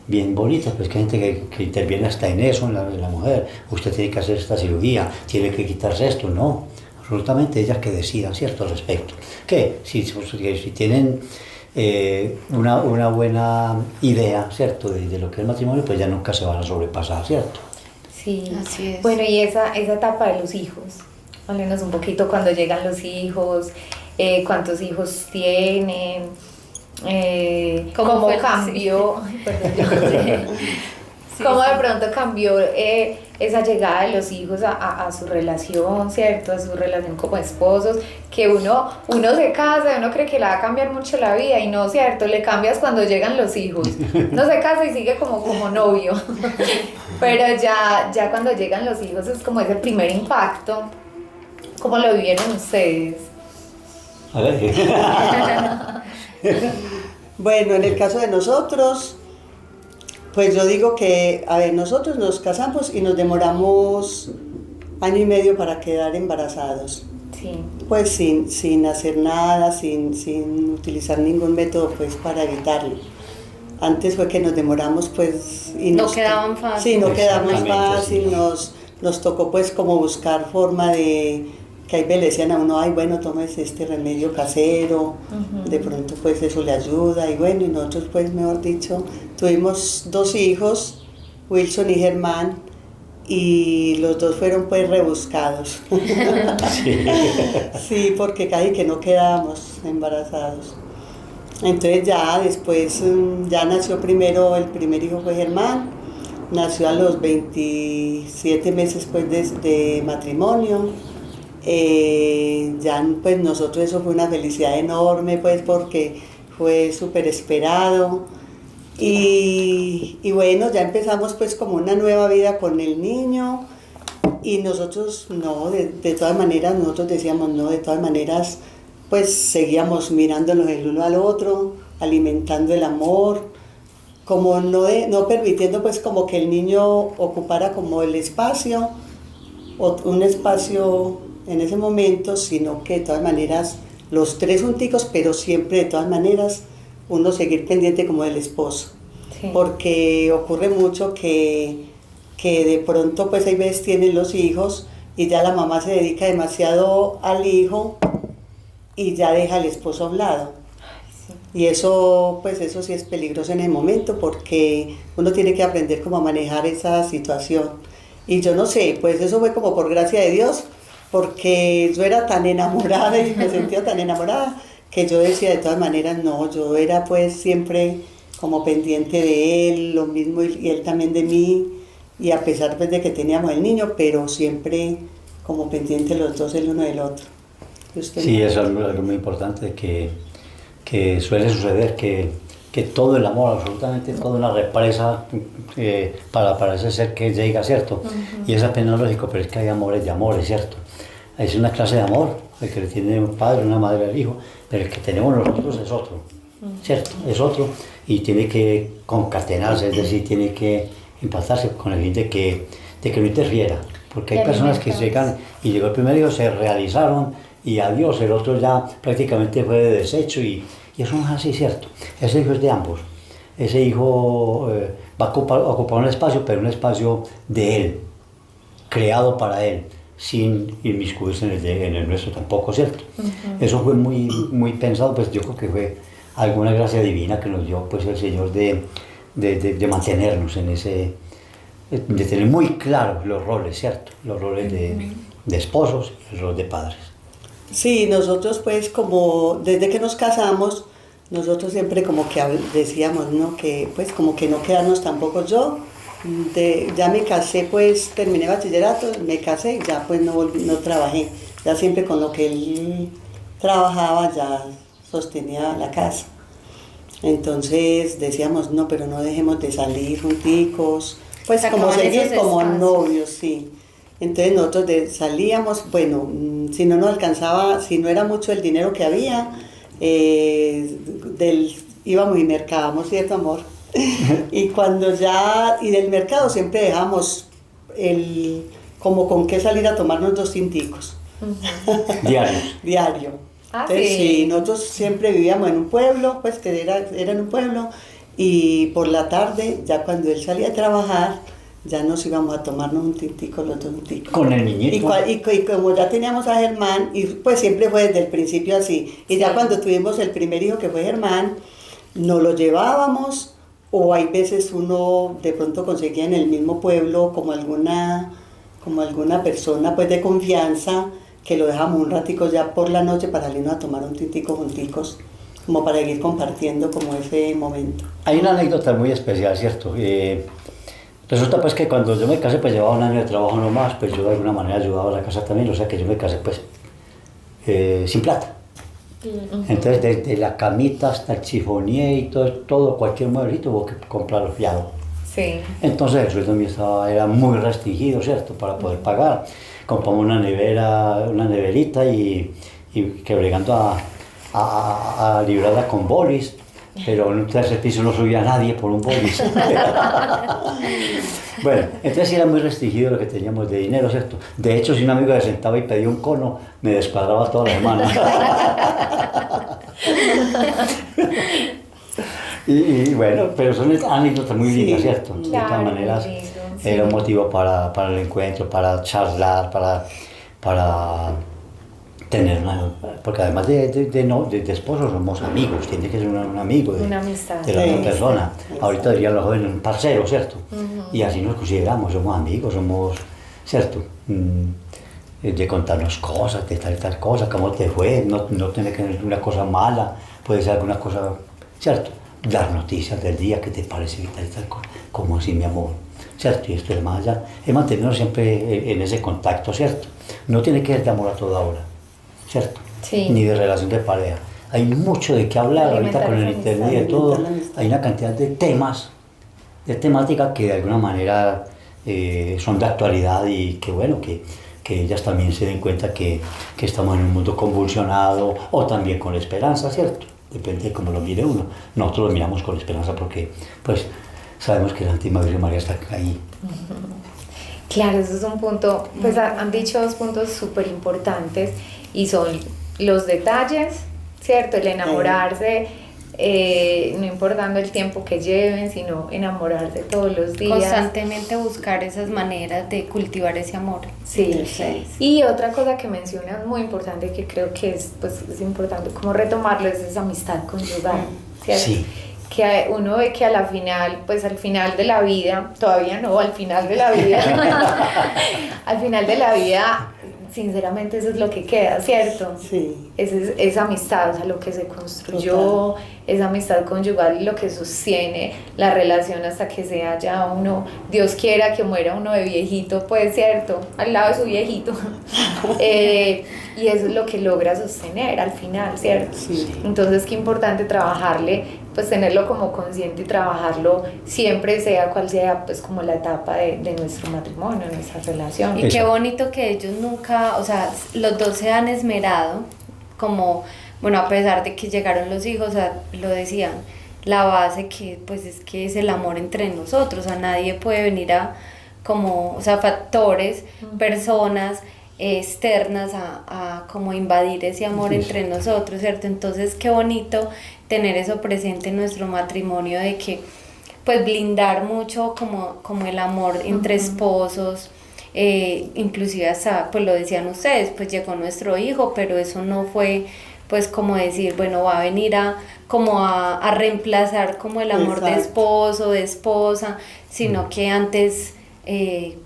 bien bonita, pues que hay gente que interviene hasta en eso, en la mujer. Usted tiene que hacer esta cirugía, tiene que quitarse esto, no. Absolutamente ellas que decidan, ¿cierto?, al respecto. Que si tienen una buena idea, ¿cierto?, de lo que es el matrimonio, pues ya nunca se van a sobrepasar, ¿cierto? Sí. Así es. Bueno, y esa etapa de los hijos. Háblenos un poquito cuando llegan los hijos, cuántos hijos tienen, cómo fue? cambió, ay, perdón, cómo de pronto cambió esa llegada de los hijos a su relación, ¿cierto? A su relación como esposos, que uno se casa, uno cree que le va a cambiar mucho la vida y no, ¿cierto? Le cambias cuando llegan los hijos. No se casa y sigue como novio, pero ya cuando llegan los hijos es como ese primer impacto. ¿Cómo lo vivieron ustedes? A ver. Bueno, en el caso de nosotros, pues yo digo que, a ver, nosotros nos casamos y nos demoramos 1 año y medio para quedar embarazados. Sí. Pues sin hacer nada, sin utilizar ningún método, pues, para evitarlo. Antes fue que nos demoramos, pues... y No nos quedaban fácil. Sí, no quedamos Exactamente, fácil, sí. nos tocó, pues, como buscar forma de... que ahí le decían a uno, ay, bueno, tomes este remedio casero, de pronto, pues, eso le ayuda. Y bueno, y nosotros, pues, mejor dicho, tuvimos 2 hijos, Wilson y Germán, y los 2 fueron, pues, rebuscados. Sí. Sí, porque casi que no quedábamos embarazados. Entonces ya después, ya nació primero, el primer hijo fue Germán, nació a los 27 meses pues de matrimonio. Ya pues nosotros eso fue una felicidad enorme pues porque fue súper esperado. Y bueno, ya empezamos pues como una nueva vida con el niño. Y nosotros no, de todas maneras, nosotros decíamos no, de todas maneras, pues seguíamos mirándonos el uno al otro, alimentando el amor, como no permitiendo pues como que el niño ocupara como el espacio, o un espacio en ese momento, sino que de todas maneras los 3 junticos, pero siempre de todas maneras uno seguir pendiente como del esposo, Sí. porque ocurre mucho que de pronto pues hay veces tienen los hijos y ya la mamá se dedica demasiado al hijo y ya deja al esposo a un lado. Y eso, pues eso sí es peligroso en el momento porque uno tiene que aprender cómo a manejar esa situación. Y yo no sé, pues eso fue como por gracia de Dios, porque yo era tan enamorada y me sentía tan enamorada que yo decía de todas maneras no, yo era pues siempre como pendiente de él, lo mismo y él también de mí, y a pesar pues de que teníamos el niño, pero siempre como pendiente los dos el uno del otro. Sí, eso es algo muy importante que suele suceder, que todo el amor, absolutamente todo, una represa para ese ser que llega, ¿cierto? Y es apenas lógico, pero es que hay amores de amores, ¿cierto? Es una clase de amor, el que le tiene un padre, una madre al hijo, pero el que tenemos nosotros es otro, ¿cierto? Es otro y tiene que concatenarse, es decir, tiene que empatarse con el fin de que no interfiera, porque hay personas que llegan y llegó el primer hijo, se realizaron y adiós, el otro ya prácticamente fue de desecho y eso no es así, ¿cierto? Ese hijo es de ambos, ese hijo va a ocupar un espacio, pero un espacio de él, creado para él, sin inmiscuirse en el nuestro tampoco, ¿cierto? Eso fue muy pensado, pues yo creo que fue alguna gracia divina que nos dio pues el Señor de mantenernos en ese, de tener muy claros los roles, ¿cierto? Los roles de esposos y los roles de padres. Sí, nosotros pues como desde que nos casamos, nosotros siempre como que decíamos, ¿no? Que pues como que no quedarnos tampoco yo. Ya me casé, pues terminé bachillerato, me casé y ya pues no trabajé. Ya siempre con lo que él trabajaba ya sostenía la casa. Entonces decíamos, no, pero no dejemos de salir junticos, pues como seguir como novios, sí. Entonces nosotros salíamos, bueno, si no nos alcanzaba, si no era mucho el dinero que había, íbamos y mercábamos, ¿cierto, amor? Y del mercado siempre dejamos como con qué salir a tomarnos 2 tinticos. Diario. Entonces, sí, nosotros siempre vivíamos en un pueblo, pues que era en un pueblo, y por la tarde, ya cuando él salía a trabajar, ya nos íbamos a tomarnos un tintico, los 2 tinticos. Con el niñito. Y como ya teníamos a Germán, y pues siempre fue desde el principio así, y ya cuando tuvimos el primer hijo que fue Germán, nos lo llevábamos, o hay veces uno de pronto conseguía en el mismo pueblo como alguna persona pues de confianza, que lo dejamos un ratico ya por la noche para salirnos a tomar un tintico junticos, como para seguir compartiendo como ese momento. Hay una anécdota muy especial, ¿cierto? Resulta pues que cuando yo me casé pues llevaba un año de trabajo nomás, pues yo de alguna manera ayudaba a la casa también, o sea que yo me casé pues sin plata. Entonces desde la camita hasta el chifonier y todo cualquier mueblito hubo que comprarlo fiado. Sí. Entonces el sueldo mío era muy restringido, ¿cierto? Para poder pagar. Compramos una neverita y que bregando a librarla con bolis, pero en un tercer piso no subía nadie por un bolis. Bueno, entonces era muy restringido lo que teníamos de dinero, ¿cierto? De hecho, si un amigo se sentaba y pedía un cono, me descuadraba toda la semana. y bueno, pero son anécdotas muy lindas, sí, ¿cierto? Claro, de todas maneras, lindo, sí. Era un motivo para el encuentro, para charlar, para tener porque además de esposos somos amigos, tiene que ser un amigo de la otra persona. Sí. Ahorita dirían los jóvenes un parcero, ¿cierto? Y así nos consideramos, somos amigos, somos, ¿cierto? De contarnos cosas, de tal cosa, cómo te fue, no tiene que ser una cosa mala, puede ser alguna cosa, ¿cierto? Dar noticias del día, ¿qué te parece? Tal cosa, como así, mi amor, ¿cierto? Y esto es más allá. Es mantenernos siempre en ese contacto, ¿cierto? No tiene que ser de amor a toda hora, ¿cierto? Sí. Ni de relación de pareja. Hay mucho de qué hablar ahorita con el internet y de todo. Hay una cantidad de temas, de temática que de alguna manera son de actualidad y que bueno, que ellas también se den cuenta que estamos en un mundo convulsionado o también con esperanza, ¿cierto? Depende de cómo lo mire uno. Nosotros lo miramos con esperanza porque pues sabemos que la Santísima Virgen María está ahí. Claro, eso es un punto, pues han dicho 2 puntos súper importantes y son los detalles, ¿cierto? El enamorarse, no importando el tiempo que lleven, sino enamorarse todos los días. Constantemente buscar esas maneras de cultivar ese amor. Sí. Y otra cosa que mencionas muy importante, que creo que es importante como retomarlo, es esa amistad conyugal, ¿cierto? Sí. Que uno ve que al final de la vida, todavía no, al final de la vida, al final de la vida, sinceramente eso es lo que queda, ¿cierto? Sí. Esa amistad, o sea, lo que se construyó, total, esa amistad conyugal y lo que sostiene la relación hasta que sea ya uno, Dios quiera que muera uno de viejito, pues, ¿cierto? Al lado de su viejito. Y eso es lo que logra sostener al final, ¿cierto? Sí. Entonces, qué importante trabajarle, pues tenerlo como consciente y trabajarlo siempre, sea cual sea, pues como la etapa de nuestro matrimonio, nuestra relación. Y qué bonito que ellos nunca, o sea, los 2 se han esmerado, como, bueno, a pesar de que llegaron los hijos, o sea, lo decían, la base que, pues es que es el amor entre nosotros, o sea, nadie puede venir como, o sea, factores, personas externas a como invadir ese amor entre nosotros, ¿cierto? Entonces qué bonito tener eso presente en nuestro matrimonio, de que pues blindar mucho como el amor entre esposos, inclusive hasta, pues lo decían ustedes, pues llegó nuestro hijo, pero eso no fue pues como decir, bueno, va a venir a reemplazar como el amor de esposo, de esposa, sino que antes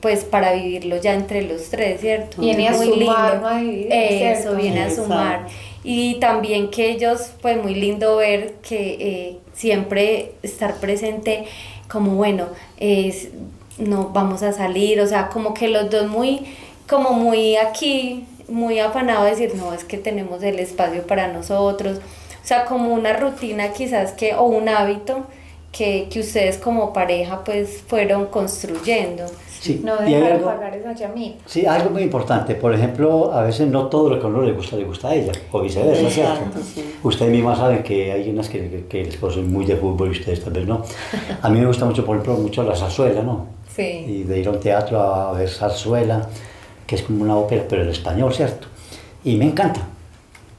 pues para vivirlo ya entre los tres, ¿cierto? Viene a Muy sumar, lindo. no a dividir, Eso, ¿cierto? viene a Exacto. sumar. Y también que ellos, pues muy lindo ver que siempre estar presente como bueno, no vamos a salir, o sea, como que los dos como muy aquí, muy afanados de decir, no, es que tenemos el espacio para nosotros, o sea, como una rutina quizás o un hábito que ustedes como pareja pues fueron construyendo. Sí, No y hay dejar algo, pagar esa llamita. sí, algo muy importante. Por ejemplo, a veces no todo lo que a uno le gusta a ella, o viceversa, ¿cierto? Exacto, sí. Ustedes mismas saben que hay unas que el esposo es muy de fútbol y ustedes tal vez no. A mí me gusta mucho, por ejemplo, mucho la zarzuela, ¿no? Sí. Y de ir a un teatro a ver zarzuela, que es como una ópera, pero en español, ¿cierto? Y me encanta.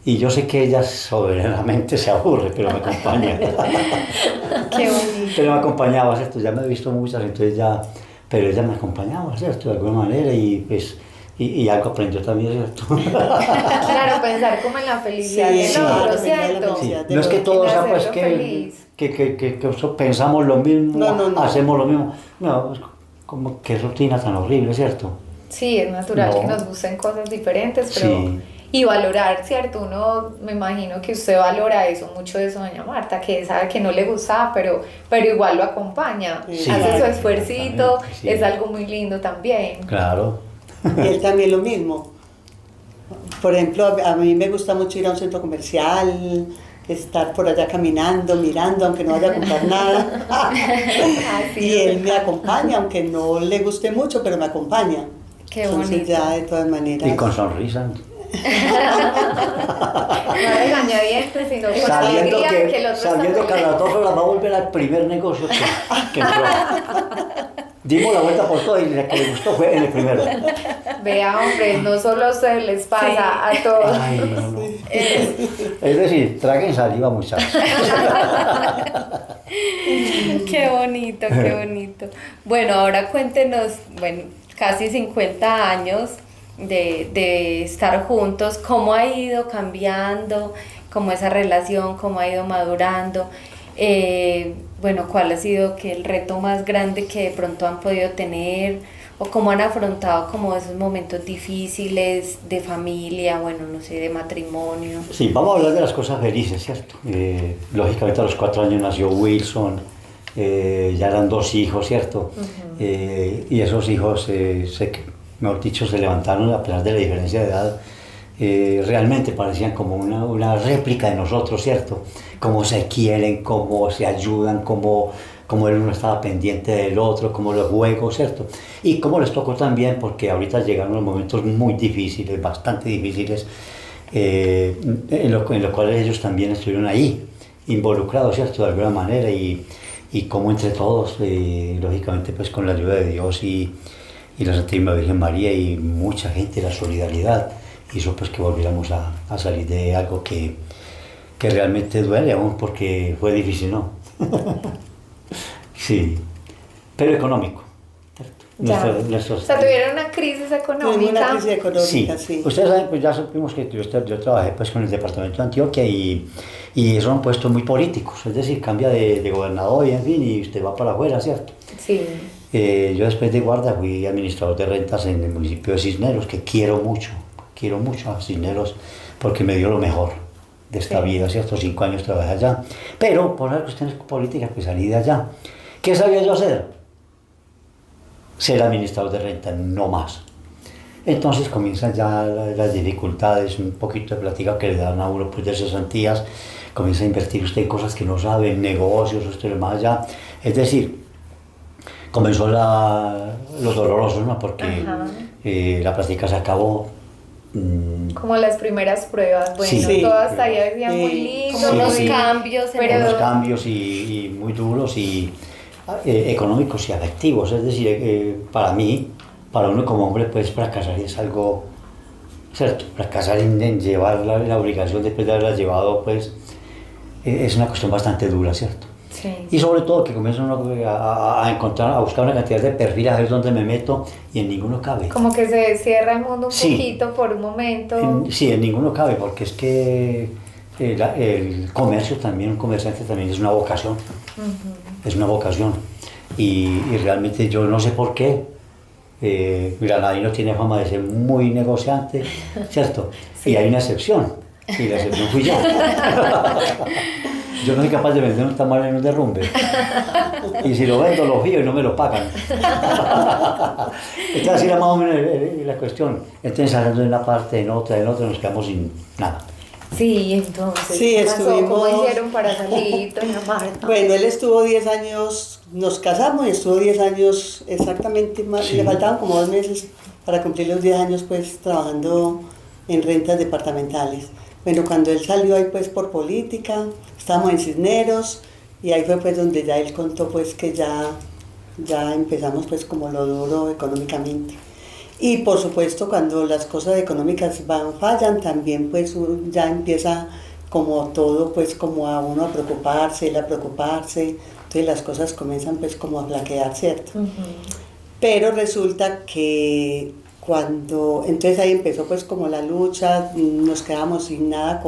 Y yo sé que ella soberanamente se aburre, pero me acompaña. Qué bonito. Pero me acompañaba, ¿cierto? Ya me he visto muchas, entonces ya... Pero ella me acompañaba, ¿cierto? De alguna manera y pues... Y algo aprendió también, ¿cierto? Claro, pensar como en la felicidad Sí, del sí, otro, claro, pensar en la ¿cierto? felicidad. No es que todos, En pues, hacerlo feliz. que pensamos lo mismo, No. hacemos lo mismo. No, es como qué rutina tan horrible, ¿cierto? Sí, es natural No. que nos gusten cosas diferentes, pero... Sí. Y valorar, ¿cierto? Uno, me imagino que usted valora eso, mucho eso, doña Marta, que sabe que no le gustaba, pero igual lo acompaña. Sí, Hace su claro, esfuercito, exactamente, sí. es algo muy lindo también. Claro. Y él también lo mismo. Por ejemplo, a mí me gusta mucho ir a un centro comercial, estar por allá caminando, mirando, aunque no vaya a comprar nada. Así Y es. él me acompaña, aunque no le guste mucho, pero me acompaña. Qué Entonces bonito. ya de todas maneras. Y con sonrisa. No regañadientes, sino con Sabiendo alegría que el otro sabiendo está que a las 2 horas va a volver al primer negocio que entró. Dimos la vuelta por todo y la que le gustó fue en el primero. Vea, hombre, no solo a ustedes les pasa, Sí. a todos. Ay, no. Es decir, traguen saliva, muchachos. Qué bonito, qué bonito. Bueno, ahora cuéntenos, bueno, casi 50 años de estar juntos, cómo ha ido cambiando, cómo esa relación, cómo ha ido madurando. Bueno, cuál ha sido el reto más grande que de pronto han podido tener o cómo han afrontado como esos momentos difíciles de familia, bueno, no sé, de matrimonio. Sí, vamos a hablar de las cosas felices, ¿cierto? Lógicamente a los 4 años nació Wilson, ya eran 2 hijos, ¿cierto? Y esos hijos, mejor dicho, se levantaron a pesar de la diferencia de edad. Realmente parecían como una réplica de nosotros, ¿cierto? Cómo se quieren, cómo se ayudan, cómo el uno estaba pendiente del otro, cómo los juegos, ¿cierto? Y cómo les tocó también, porque ahorita llegaron los momentos muy difíciles, bastante difíciles, en los cuales ellos también estuvieron ahí, involucrados, ¿cierto? De alguna manera, y cómo entre todos, lógicamente, pues con la ayuda de Dios y la Santísima Virgen María y mucha gente, la solidaridad, hizo pues que volviéramos a salir de algo que realmente duele aún porque fue difícil, ¿no? Sí, pero económico. Ya. O sea, tuvieron una crisis económica. Tuvimos una crisis Sí, económica, sí. ustedes saben, pues ya supimos que yo trabajé pues con el departamento de Antioquia y son puestos muy políticos, es decir, cambia de gobernador y en fin, y usted va para afuera, ¿cierto? Sí. Yo después de guarda fui administrador de rentas en el municipio de Cisneros, que quiero mucho a Cisneros porque me dio lo mejor de esta vida, ¿cierto? 5 años trabajé allá, pero por las cuestiones políticas pues salí de allá. ¿Qué sabía yo hacer? Ser administrador de renta, no más. Entonces comienzan ya las dificultades, un poquito de plática que le dan a uno pues de cesantías, comienza a invertir usted en cosas que no sabe, en negocios, usted más allá, es decir, comenzó lo doloroso, ¿no? Porque la práctica se acabó. Como las primeras pruebas, bueno, Sí. todas hasta allá decían muy lindo, Como unos sí. cambios, Pero- Unos cambios y muy duros y económicos y afectivos, es decir, para mí, para uno como hombre, pues fracasar es algo, ¿cierto? Fracasar en llevar la obligación después de haberla llevado, pues es una cuestión bastante dura, ¿cierto? Sí. Y sobre todo que comienza uno a encontrar, a buscar una cantidad de perfiles, a ver dónde me meto y en ninguno cabe. Como que se cierra el mundo un Sí. poquito por un momento. Sí, en ninguno cabe, porque es que el comercio también, un comerciante también es una vocación, es una vocación. Y realmente yo no sé por qué, Granadino tiene fama de ser muy negociante, ¿cierto? Sí. Y hay una excepción, y la excepción fui yo. Yo no soy capaz de vender un tamal en un derrumbe. Y si lo vendo, lo fío y no me lo pagan. Entonces así era más o menos la cuestión. Entonces saliendo de una parte, en otra, nos quedamos sin nada. Sí, entonces, sí, ¿qué pasó? estuvimos... ¿Cómo hicieron para salir, doña Marta? Bueno, él estuvo 10 años, nos casamos y estuvo 10 años exactamente, sí. Le faltaban como 2 meses para cumplir los 10 años pues trabajando en rentas departamentales. Bueno, cuando él salió ahí pues por política, estábamos en Cisneros y ahí fue pues donde ya él contó pues que ya empezamos pues como lo duro económicamente. Y por supuesto cuando las cosas económicas fallan también pues ya empieza como todo pues como a uno a preocuparse, entonces las cosas comienzan pues como a flaquear, ¿cierto? Pero resulta que entonces ahí empezó pues como la lucha, nos quedamos sin nada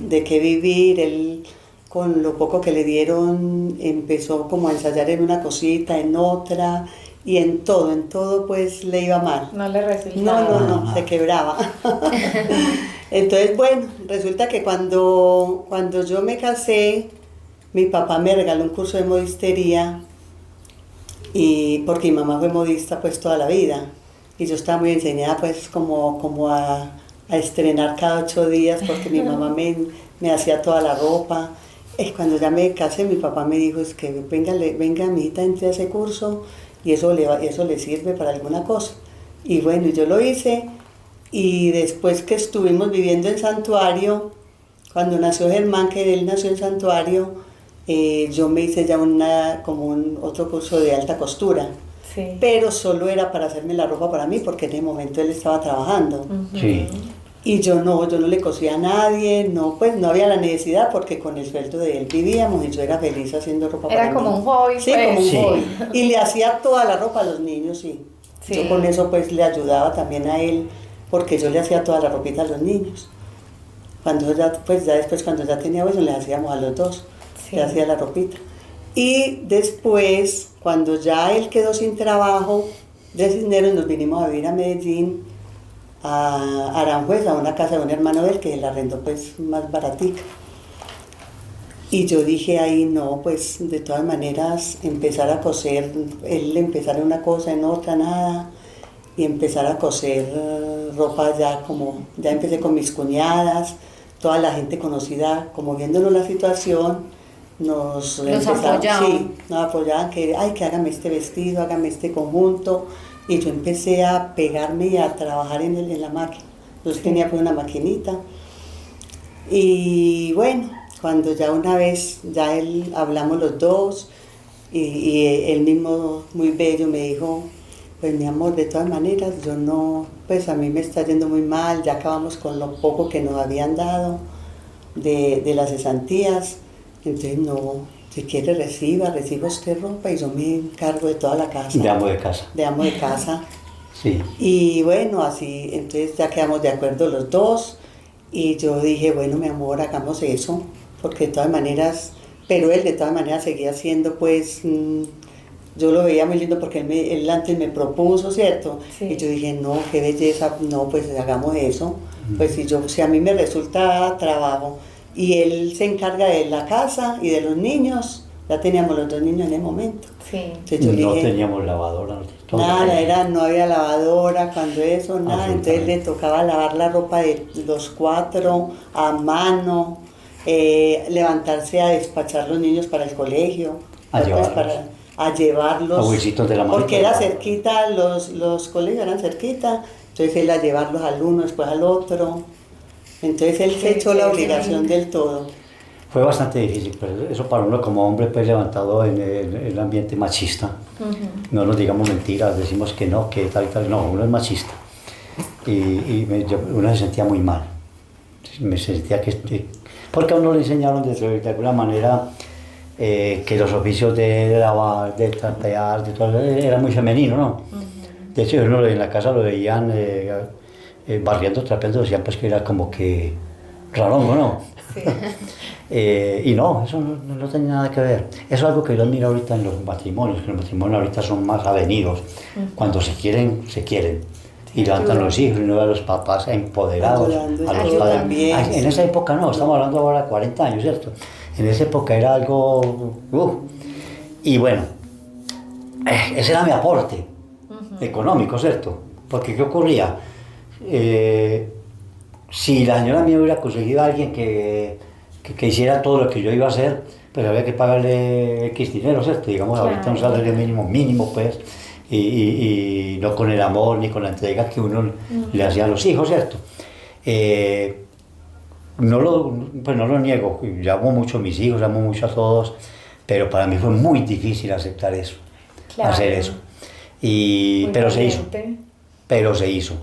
de qué vivir, él con lo poco que le dieron empezó como a ensayar en una cosita, en otra, y en todo pues le iba mal. No le resultaba. No, se quebraba. Entonces bueno, resulta que cuando yo me casé, mi papá me regaló un curso de modistería, y porque mi mamá fue modista pues toda la vida. Y yo estaba muy enseñada pues como a estrenar cada 8 días porque mi mamá me hacía toda la ropa. Cuando ya me casé, mi papá me dijo, es que venga mi hijita, entre a ese curso y eso le sirve para alguna cosa. Y bueno, yo lo hice y después que estuvimos viviendo en Santuario, cuando nació Germán, que él nació en Santuario, yo me hice ya otro curso de alta costura. Sí. Pero solo era para hacerme la ropa para mí, porque en ese momento él estaba trabajando. Sí. Y yo no le cosía a nadie, pues no había la necesidad, porque con el sueldo de él vivíamos y yo era feliz haciendo ropa para mí. Era como un hobby. Sí, pues. como un hobby. Y le hacía toda la ropa a los niños, sí. Yo con eso pues le ayudaba también a él, porque yo le hacía toda la ropita a los niños. Después cuando ya tenía eso, le hacíamos a los dos, le hacía la ropita. Y después, cuando ya él quedó sin trabajo, de Cisneros nos vinimos a vivir a Medellín, a Aranjuez, a una casa de un hermano de él que la arrendó pues más baratica. Y yo dije ahí, no, pues de todas maneras empezar a coser, él empezar en una cosa, en otra nada, y empezar a coser ropa ya empecé con mis cuñadas, toda la gente conocida, como viéndonos la situación, nos apoyaban que hágame este vestido, hágame este conjunto, y yo empecé a pegarme y a trabajar en la máquina. Entonces tenía pues una maquinita, y bueno, cuando ya una vez, hablamos los dos, y él mismo muy bello me dijo, pues mi amor, de todas maneras, pues a mí me está yendo muy mal, ya acabamos con lo poco que nos habían dado de las cesantías. Entonces, no, si quiere reciba usted ropa y yo me encargo de toda la casa. De amo de casa. De amo de casa. Sí. Y bueno, así, entonces ya quedamos de acuerdo los dos y yo dije, bueno, mi amor, hagamos eso, porque de todas maneras, pero él de todas maneras seguía siendo pues, yo lo veía muy lindo porque él antes me propuso, ¿cierto? Sí. Y yo dije, no, qué belleza, no, pues hagamos eso, pues si a mí me resulta trabajo, y él se encarga de la casa y de los niños. Ya teníamos los 2 niños en ese momento. Sí. No teníamos lavadora. No había lavadora cuando eso, nada. Entonces le tocaba lavar la ropa de los 4 a mano, levantarse a despachar los niños para el colegio. A llevarlos. A huesitos de la mano. Porque era cerquita, los colegios eran cerquita. Entonces él a llevarlos al uno, después al otro. Entonces él se echó la obligación del todo. Fue bastante difícil, pero eso para uno como hombre pues levantado en el ambiente machista. No nos digamos mentiras, decimos que no, que tal y tal, no, uno es machista. Uno se sentía muy mal. Me sentía porque a uno le enseñaron de alguna manera que los oficios de lavar, de trapear, de todo, era muy femenino, ¿no? De hecho, uno en la casa lo veían barriendo, trapeando, decían pues que era como que Rarongo, ¿no? Sí. Y no, eso no tiene nada que ver. Eso es algo que yo admiro ahorita en los matrimonios, que los matrimonios ahorita son más avenidos. Cuando se quieren, se quieren. Y levantan los hijos y no a los papás empoderados. A los padres. También, En esa época no, estamos hablando ahora de 40 años, ¿cierto? En esa época era algo... Y bueno, ese era mi aporte económico, ¿cierto? Porque ¿qué ocurría? Si la señora mía hubiera conseguido a alguien que hiciera todo lo que yo iba a hacer, pues había que pagarle X dinero, ¿cierto? Digamos, Claro. ahorita un salario mínimo, pues, y no con el amor ni con la entrega que uno le hacía a los hijos, ¿cierto? Pues no lo niego, yo amo mucho a mis hijos, amo mucho a todos, pero para mí fue muy difícil aceptar eso, Claro. hacer eso. Muy Pero se hizo.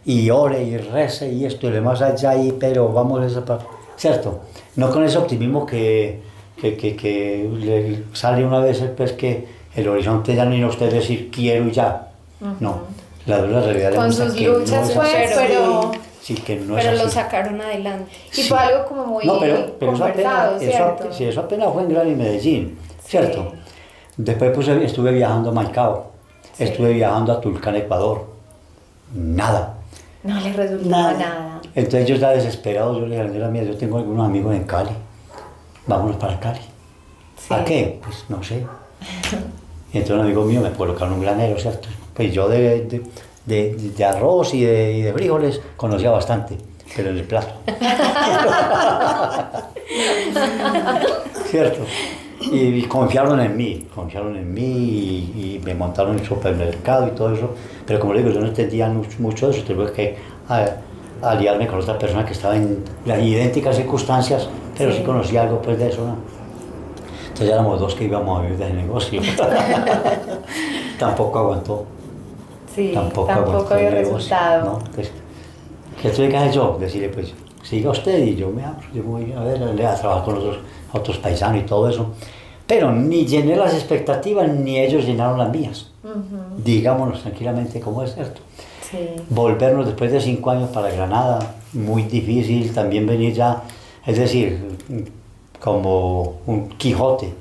Y ore y rece y esto y lo demás allá y pero vamos a esa parte, ¿cierto? No con ese optimismo que le sale una vez pues que el horizonte ya no es usted decir quiero y ya. No, la realidad Con demuestra sus que luchas no fue, es así. pero Sí, que no Pero es lo así. sacaron adelante. y fue algo como muy No, pero conversado, ¿cierto? eso apenas fue en Gran y Medellín, ¿cierto? Después pues estuve viajando a Maicao, Sí. estuve viajando a Tulcán, Ecuador, nada. No le resultaba Nada. nada. Entonces yo estaba desesperado, yo le dije a la señora mía, yo tengo algunos amigos en Cali, vámonos para Cali. Sí. ¿A qué? Pues no sé. Y entonces un amigo mío me colocaron un granero, ¿cierto? Pues yo de arroz y de frijoles conocía bastante, pero en el plato. ¿Cierto? Y confiaron en mí y me montaron el supermercado y todo eso. Pero como le digo, yo no entendía mucho de eso, tuve que aliarme con otra persona que estaba en las idénticas circunstancias, pero sí conocía algo pues de eso, ¿no? Entonces éramos dos que íbamos a vivir del negocio. Tampoco aguantó. Sí, Tampoco tampoco había el negocio, resultado. ¿no? Entonces, ¿qué tuve que hacer yo? Decirle, pues, siga usted y yo me abro, yo voy a ver, a trabajar con otros paisanos y todo eso. Pero ni llené las expectativas, ni ellos llenaron las mías. Digámonos tranquilamente cómo es, ¿cierto? Sí. Volvernos después de 5 años para Granada, muy difícil, también venir ya, es decir, como un Quijote,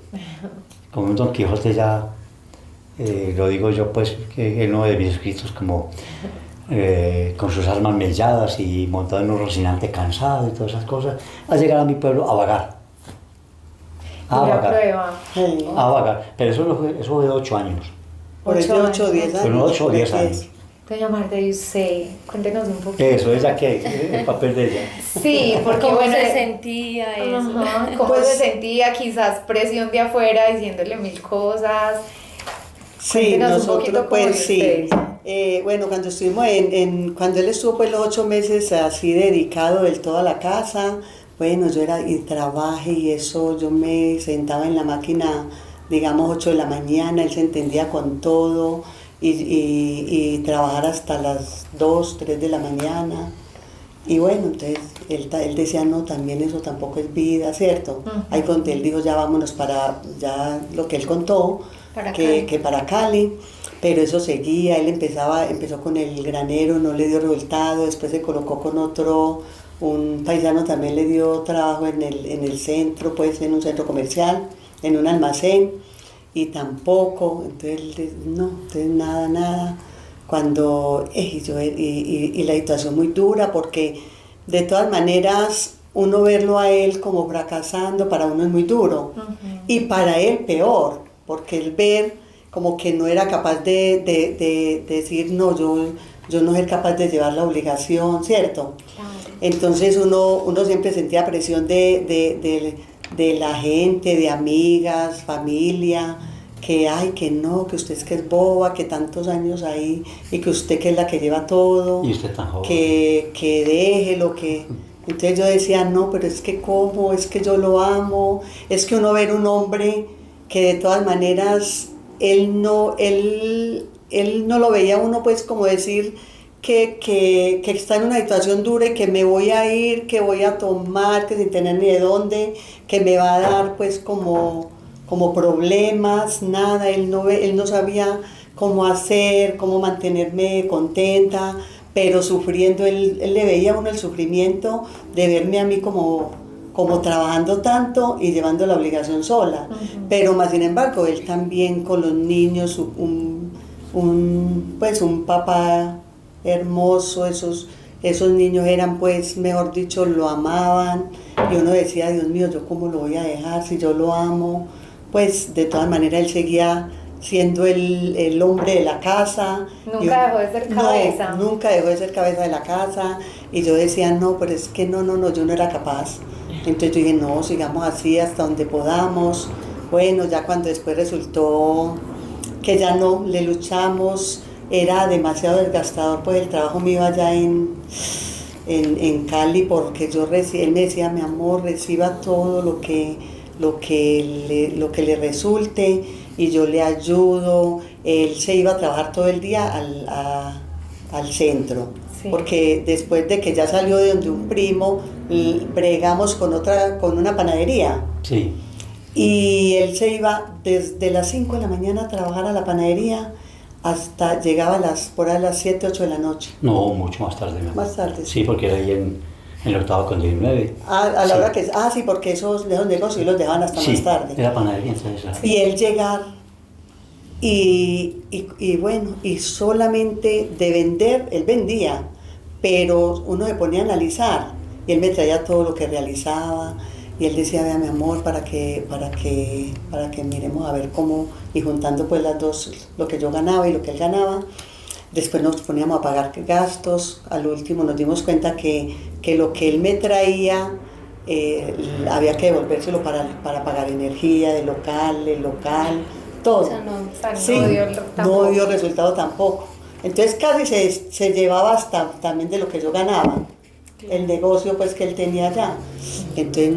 como un Don Quijote ya, lo digo yo pues, que en uno de mis escritos como con sus armas melladas y montado en un Rocinante cansado y todas esas cosas, a llegar a mi pueblo a vagar. Dura prueba. Sí. A vagar, pero eso fue de 8 años. Por eso 8 o 10 años. Fueron 8 o 10 creo que años. es. Doña Marta, y usted, cuéntenos un poquito. Eso, ella que, el papel de ella. Sí, porque ¿Cómo bueno, se sentía eso? ajá, cómo Pues- se sentía, quizás presión de afuera diciéndole mil cosas. Sí, Cuéntenos un nosotros poquito cómo pues es sí. usted. Bueno, cuando estuvimos cuando él estuvo pues los 8 meses así dedicado del todo a la casa, bueno, yo era y trabajé y eso, yo me sentaba en la máquina, digamos 8 de la mañana, él se entendía con todo y trabajar hasta las 2, 3 de la mañana. Y bueno, entonces él decía, no, también eso tampoco es vida, ¿cierto? Ahí fue donde él dijo, ya vámonos para, ya lo que él contó, Para Cali. que para Cali, pero eso seguía, él empezó con el granero, no le dio resultado, después se colocó con otro, un paisano también le dio trabajo en el centro, pues en un centro comercial, en un almacén, y tampoco, entonces no, entonces nada. Cuando, y la situación muy dura, porque de todas maneras uno verlo a él como fracasando, para uno es muy duro, y para él peor, porque él ver como que no era capaz de decir, no, yo no soy capaz de llevar la obligación, ¿cierto? Claro. Entonces uno siempre sentía presión de la gente, de amigas, familia, que ay, que no, que usted es que es boba, que tantos años ahí, y que usted que es la que lleva todo, Y usted tan joven. que déjelo, que... Entonces yo decía, no, pero es que cómo, es que yo lo amo, es que uno ver un hombre que de todas maneras él no lo veía uno pues como decir que está en una situación dura y que me voy a ir, que voy a tomar, que sin tener ni de dónde, que me va a dar pues como problemas, nada, él no sabía cómo hacer, cómo mantenerme contenta, pero sufriendo, él le veía a uno el sufrimiento de verme a mí como trabajando tanto y llevando la obligación sola. Pero más sin embargo, él también con los niños, pues un papá hermoso, esos niños eran, pues, mejor dicho, lo amaban, y uno decía, Dios mío, ¿yo cómo lo voy a dejar si yo lo amo? Pues de todas maneras él seguía siendo el hombre de la casa. Nunca dejó de ser cabeza. No, nunca dejó de ser cabeza de la casa, y yo decía, no, pero es que no, yo no era capaz. Entonces yo dije, no, sigamos así hasta donde podamos. Bueno, ya cuando después resultó que ya no, le luchamos, era demasiado desgastador, pues el trabajo mío allá en Cali, porque él me decía, mi amor, reciba todo lo que le resulte, y yo le ayudo. Él se iba a trabajar todo el día al centro, sí, porque después de que ya salió de donde un primo, bregamos con una panadería. Sí. Y él se iba desde las 5 de la mañana a trabajar a la panadería hasta llegaba por ahí las 7, 8 de la noche. No, mucho más tarde. Más tarde. Sí, porque era ahí en el octavo con 19. A la hora que... sí, porque esos negocios los dejaban hasta más tarde. Era panadería, entonces. Y él llegar y bueno, y solamente de vender, él vendía, pero uno se ponía a analizar, y él me traía todo lo que realizaba, y él decía, vea mi amor, para que miremos a ver cómo, y juntando pues las dos, lo que yo ganaba y lo que él ganaba, después nos poníamos a pagar gastos. Al último nos dimos cuenta que lo que él me traía había que devolvérselo para pagar energía, el local, todo. O sea, sí, no dio resultado tampoco. Entonces casi se llevaba hasta también de lo que yo ganaba, el negocio pues que él tenía allá. Entonces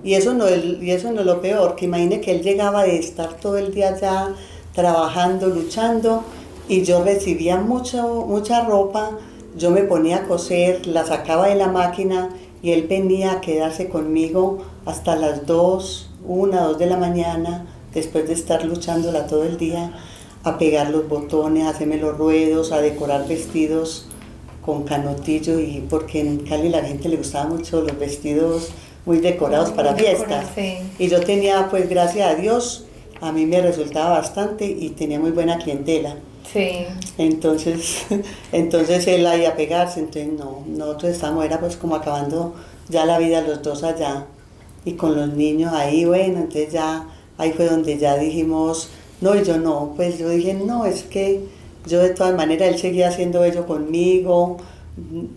y eso no es lo peor, que imagine que él llegaba de estar todo el día allá trabajando, luchando, y yo recibía mucha ropa, yo me ponía a coser, la sacaba de la máquina, y él venía a quedarse conmigo hasta las 2 de la mañana, después de estar luchándola todo el día, a pegar los botones, a hacerme los ruedos, a decorar vestidos con canotillo, y porque en Cali la gente le gustaba mucho los vestidos muy decorados para fiestas. Sí. Y yo tenía, pues gracias a Dios, a mí me resultaba bastante y tenía muy buena clientela. Sí. Entonces él ahí a pegarse, entonces nosotros era pues como acabando ya la vida los dos allá, y con los niños ahí, bueno, entonces ya ahí fue donde ya dijimos, no, y yo no, pues yo dije, no, es que yo de todas maneras, él seguía haciendo ello conmigo.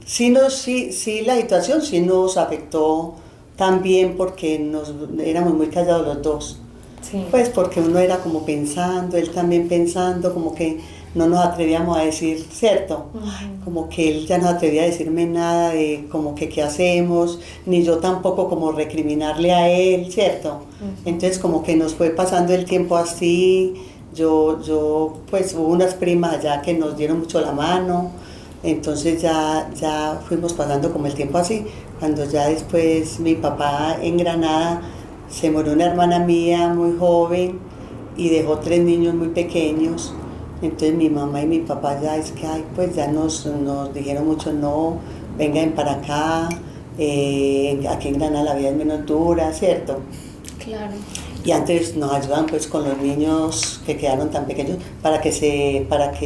Sí, la situación sí nos afectó también, porque éramos muy callados los dos. Sí. Pues porque uno era como pensando, él también pensando, como que no nos atrevíamos a decir, ¿cierto? Como que él ya no atrevía a decirme nada de como que qué hacemos, ni yo tampoco como recriminarle a él, ¿cierto? Entonces como que nos fue pasando el tiempo así. Yo pues hubo unas primas allá que nos dieron mucho la mano, entonces ya fuimos pasando como el tiempo así. Cuando ya después mi papá en Granada, se murió una hermana mía muy joven y dejó 3 niños muy pequeños. Entonces mi mamá y mi papá ya pues ya nos dijeron mucho, no, vengan para acá, aquí en Granada la vida es menos dura, ¿cierto? Claro. Y antes nos ayudan pues con los niños que quedaron tan pequeños para que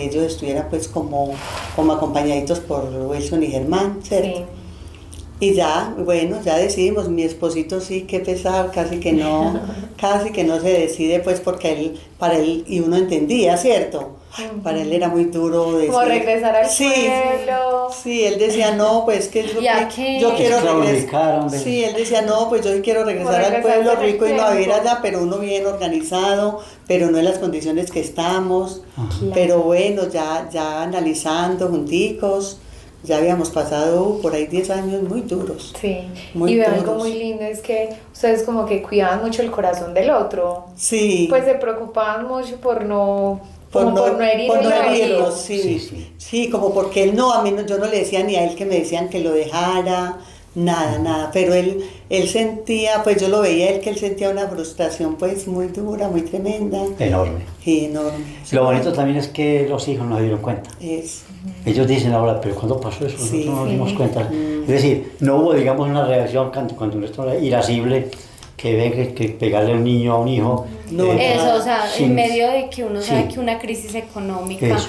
ellos estuvieran pues como acompañaditos por Wilson y Germán, ¿cierto? Sí. Y ya, bueno, ya decidimos, mi esposito sí, qué pesar, casi que no se decide, pues porque para él, y uno entendía, ¿cierto? Para él era muy duro decir, como regresar al pueblo. Sí, él decía, no, pues que yo quiero regresar. Sí, él decía, no, pues yo quiero regresar al pueblo rico y no a vivir allá, pero uno bien organizado, pero no en las condiciones que estamos. Claro. Pero bueno, ya analizando junticos, ya habíamos pasado por ahí 10 años muy duros. Sí, y veo algo muy lindo, es que ustedes como que cuidaban mucho el corazón del otro. Sí. Pues se preocupaban mucho por no herirlo. Sí, como porque él yo no le decía ni a él que me decían que lo dejara, nada, nada, pero él sentía, pues yo lo veía él que él sentía una frustración pues muy dura, muy tremenda. Enorme. Sí, enorme. Lo bonito también es que los hijos no se dieron cuenta. Ellos dicen ahora, pero ¿cuándo pasó eso? Sí, Nosotros no nos dimos cuenta. Es decir, no hubo, digamos, una reacción cuando uno está irascible que ve que pegarle a un niño a un hijo. No, Eso, o sea, sin- en medio de que uno sabe sí. que una crisis económica, Eso.